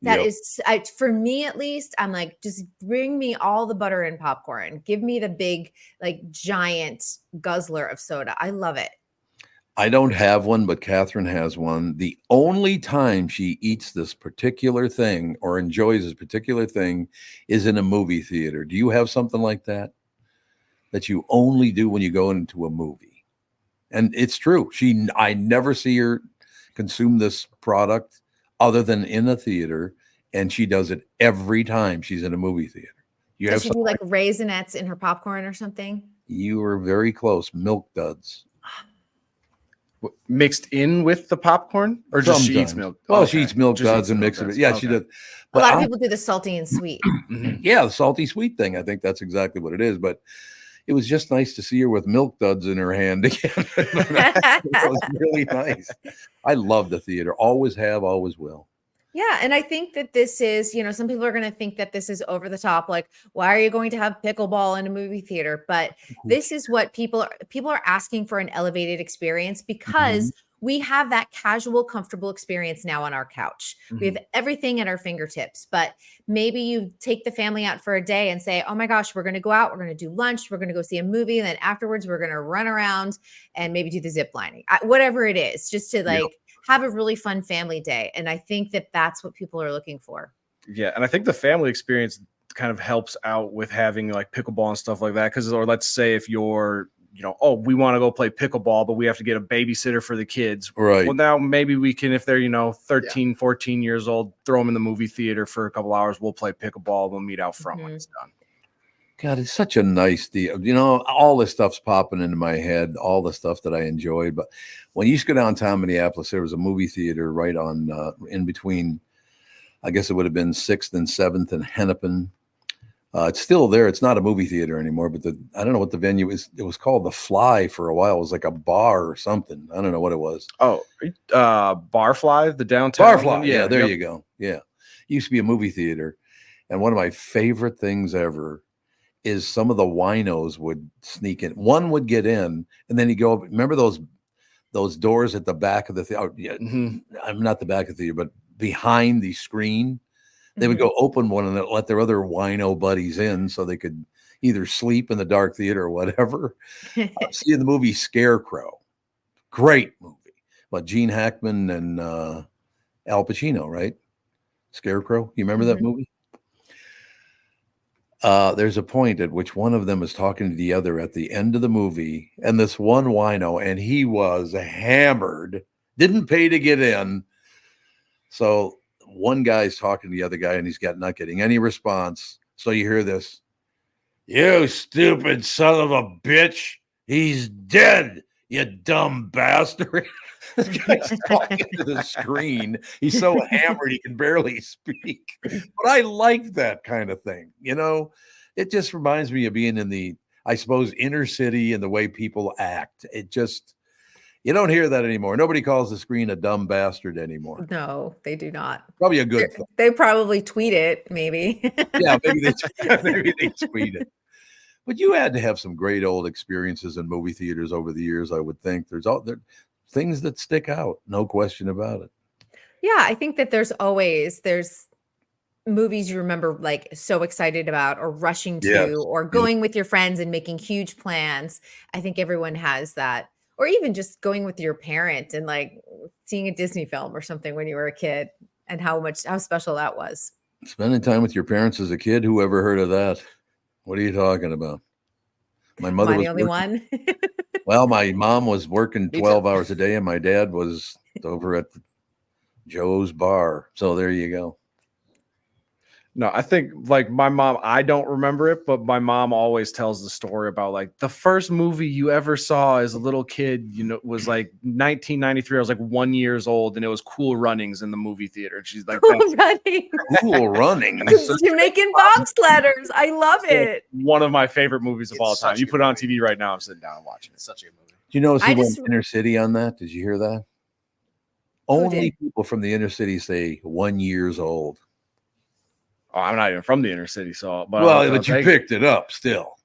That is, for me at least, I'm like, just bring me all the butter and popcorn. Give me the big, like, giant guzzler of soda. I love it. I don't have one, but Catherine has one. The only time she eats this particular thing or enjoys this particular thing is in a movie theater. Do you have something like that you only do when you go into a movie? And it's true. I never see her consume this product other than in a theater, and she does it every time she's in a movie theater. Does she do like Raisinets in her popcorn or something? You were very close. Milk Duds. Mixed in with the popcorn, or just she eats milk? Well, she eats Milk Duds and mixes it. Yeah, she does. But a lot of people do the salty and sweet. Yeah, the salty sweet thing. I think that's exactly what it is. But it was just nice to see her with Milk Duds in her hand again. It was really nice. I love the theater. Always have, always will. Yeah. And I think that this is, some people are going to think that this is over the top. Like, why are you going to have pickleball in a movie theater? But this is what people are asking for, an elevated experience, because we have that casual, comfortable experience now on our couch. We have everything at our fingertips, but maybe you take the family out for a day and say, oh my gosh, we're going to go out. We're going to do lunch. We're going to go see a movie. And then afterwards, we're going to run around and maybe do the zip lining, whatever it is, just to have a really fun family day. And I think that that's what people are looking for. Yeah. And I think the family experience kind of helps out with having like pickleball and stuff like that. Or let's say if you're, we want to go play pickleball, but we have to get a babysitter for the kids. Right. Well, now maybe we can, if they're, 13, 14 years old, throw them in the movie theater for a couple hours. We'll play pickleball. We'll meet out front when it's done. God, it's such a nice deal. You know, all this stuff's popping into my head, all the stuff that I enjoyed. But when you used to go downtown Minneapolis, there was a movie theater right on in between, I guess it would have been 6th and 7th and Hennepin. It's still there. It's not a movie theater anymore, but I don't know what the venue is. It was called The Fly for a while. It was like a bar or something. I don't know what it was. Oh, Barfly, the downtown. Barfly. Yeah, there you go. Yeah. It used to be a movie theater. And one of my favorite things ever is some of the winos would sneak in. One would get in, and then you go. Remember those doors at the back of the theater? I'm not the back of the theater, but behind the screen, they would go open one and let their other wino buddies in, so they could either sleep in the dark theater or whatever. Seeing the movie Scarecrow, great movie. But Gene Hackman and Al Pacino, right? Scarecrow. You remember that movie? There's a point at which one of them is talking to the other at the end of the movie, and this one wino, and he was hammered, didn't pay to get in. So one guy's talking to the other guy, and he's not getting any response. So you hear this, "You stupid son of a bitch, he's dead, you dumb bastard." This guy's talking to the screen. He's so hammered he can barely speak. But I like that kind of thing. You know, it just reminds me of being in the, I suppose, inner city and the way people act. It just, you don't hear that anymore. Nobody calls the screen a dumb bastard anymore. No, they do not. Probably a good thing. They probably tweet it, maybe. Yeah, maybe they tweet it. But you had to have some great old experiences in movie theaters over the years, I would think. There's things that stick out, no question about it. Yeah, I think that there's movies you remember like so excited about or rushing to or going with your friends and making huge plans. I think everyone has that. Or even just going with your parent and like seeing a Disney film or something when you were a kid and how special that was. Spending time with your parents as a kid, who ever heard of that? What are you talking about? My mother was the only one. Well, my mom was working 12 hours a day, and my dad was over at Joe's bar. So there you go. No, I think like my mom, I don't remember it, but my mom always tells the story about like the first movie you ever saw as a little kid, you know, was like 1993. I was like 1 year old, and it was Cool Runnings in the movie theater. And she's like, Cool Runnings. Cool Runnings. You're making bobsledders. I love it. One of my favorite movies of all time. You put it on TV right now, I'm sitting down and watching it. It's such a good movie. Do you notice he went inner city on that? Did you hear that? Only people from the inner city say 1 year old. Oh, I'm not even from the inner city, so but you picked it up still.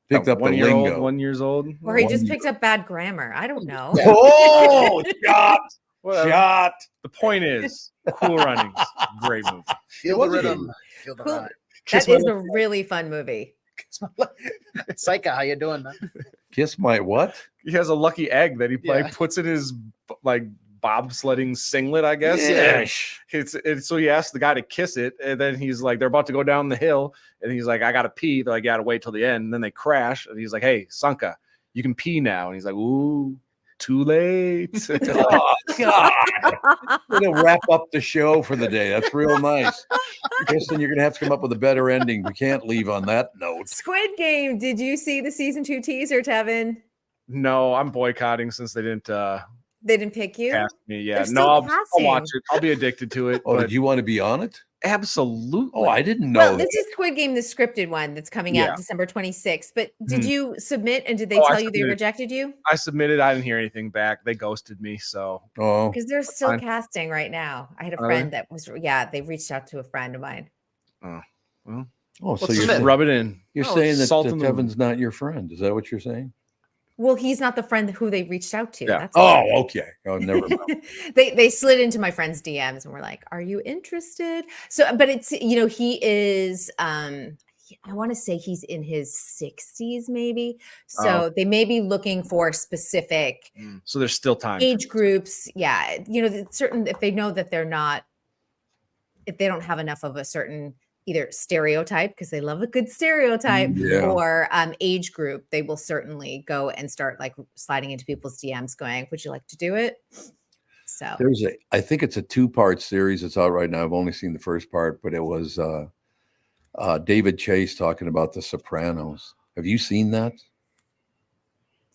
Picked up the lingo. 1 year old, or he just picked up bad grammar. I don't know. Oh, shot! Shot. The point is, Cool Runnings, great movie. Feel the rhythm. Feel the rhyme. That is a really fun movie. Psycho, how you doing, man? Kiss my what? He has a lucky egg that he like puts in his like bobsledding singlet, I guess. Yeah. So he asked the guy to kiss it, and then he's like, they're about to go down the hill, and he's like, I gotta pee. They're like, you gotta wait till the end. And then they crash, and he's like, hey, Sanka, you can pee now. And he's like, ooh, too late. Oh, God. We're gonna wrap up the show for the day. That's real nice. Kristen, you're gonna have to come up with a better ending. We can't leave on that note. Squid Game. Did you see the season 2 teaser, Tevin? No, I'm boycotting since they didn't pick you. Cast me, yeah. No, I'll watch it. I'll be addicted to it. Oh, did you want to be on it? Absolutely. Oh, I didn't know. Well, this is Squid Game, the scripted one that's coming out December 26th. But did you submit, and did they tell you they rejected you? I submitted. I didn't hear anything back. They ghosted me. So because they're still casting right now. I had a friend that was they reached out to a friend of mine. Oh, well. Oh, so you're rub it in. You're saying that Kevin's not your friend. Is that what you're saying? Well, he's not the friend who they reached out to. Yeah. That's okay. Oh, never mind. They slid into my friend's DMs and were like, "Are you interested?" So, but it's he is. I want to say he's in his 60s, maybe. So they may be looking for specific. So there's still time. Age groups, yeah. Certain if they know that they're not, if they don't have enough of a certain either stereotype, because they love a good stereotype, or age group, they will certainly go and start like sliding into people's DMs going, would you like to do it? So I think it's a 2-part series that's out right now. I've only seen the first part, but it was David Chase talking about The Sopranos. Have you seen that?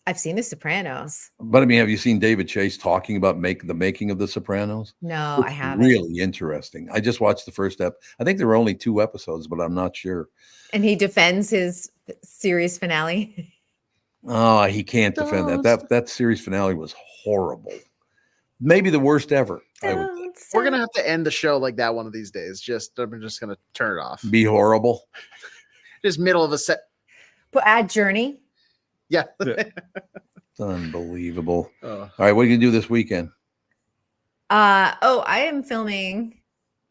I've seen The Sopranos. But I mean, have you seen David Chase talking about the making of The Sopranos? No, I haven't. Really interesting. I just watched the first ep. I think there were only 2 episodes, but I'm not sure. And he defends his series finale. Oh, he can't defend that. That series finale was horrible. Maybe the worst ever. We're gonna have to end the show like that one of these days. I'm just gonna turn it off. Be horrible. Just middle of a set. But add Journey. Yeah. It's unbelievable. Oh. All right, what are you gonna do this weekend? I am filming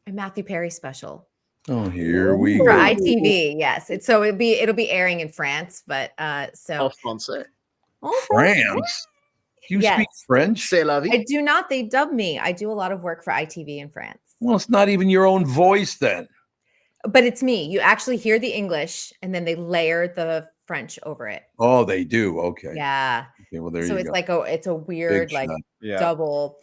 a Matthew Perry special. Oh, here we for go. ITV. Yes, it'll be airing in France, but so français. France. You speak French? C'est la vie. I do not. They dub me. I do a lot of work for ITV in France. Well, it's not even your own voice then. But it's me. You actually hear the English, and then they layer the French over it. Oh, they do. Okay. Yeah. Okay, well, there so you it's go. like it's a weird double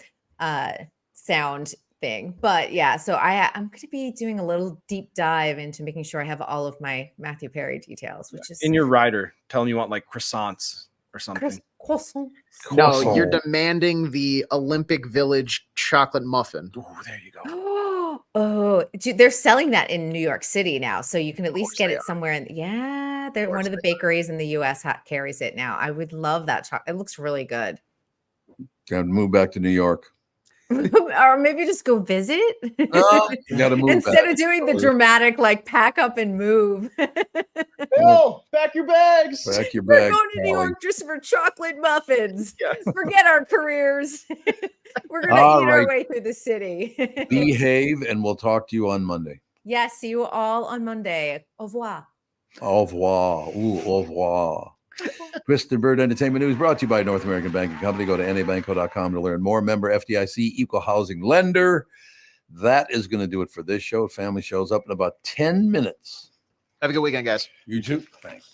sound thing. But yeah, so I'm going to be doing a little deep dive into making sure I have all of my Matthew Perry details, which is in your rider telling you want like croissants or something. Croissant. No, you're demanding the Olympic Village chocolate muffin. Oh, there you go. Oh, they're selling that in New York City now, so you can at least get it somewhere. They're one of the bakeries in the U.S. carries it now. I would love that chocolate. It looks really good. Got to move back to New York. Or maybe just go visit. You got to move instead back. of doing the dramatic pack up and move. Bill, pack your bags. Pack your We're bags. going to New York just for chocolate muffins. Forget our careers. We're going to eat our way through the city. Behave, and we'll talk to you on Monday. Yes, see you all on Monday. Au revoir. Au revoir. Ooh, au revoir. Kristen Bird Entertainment News brought to you by North American Banking Company. Go to nabanco.com to learn more. Member FDIC, equal housing lender. That is going to do it for this show. Family Show's up in about 10 minutes. Have a good weekend, guys. You too. Thanks.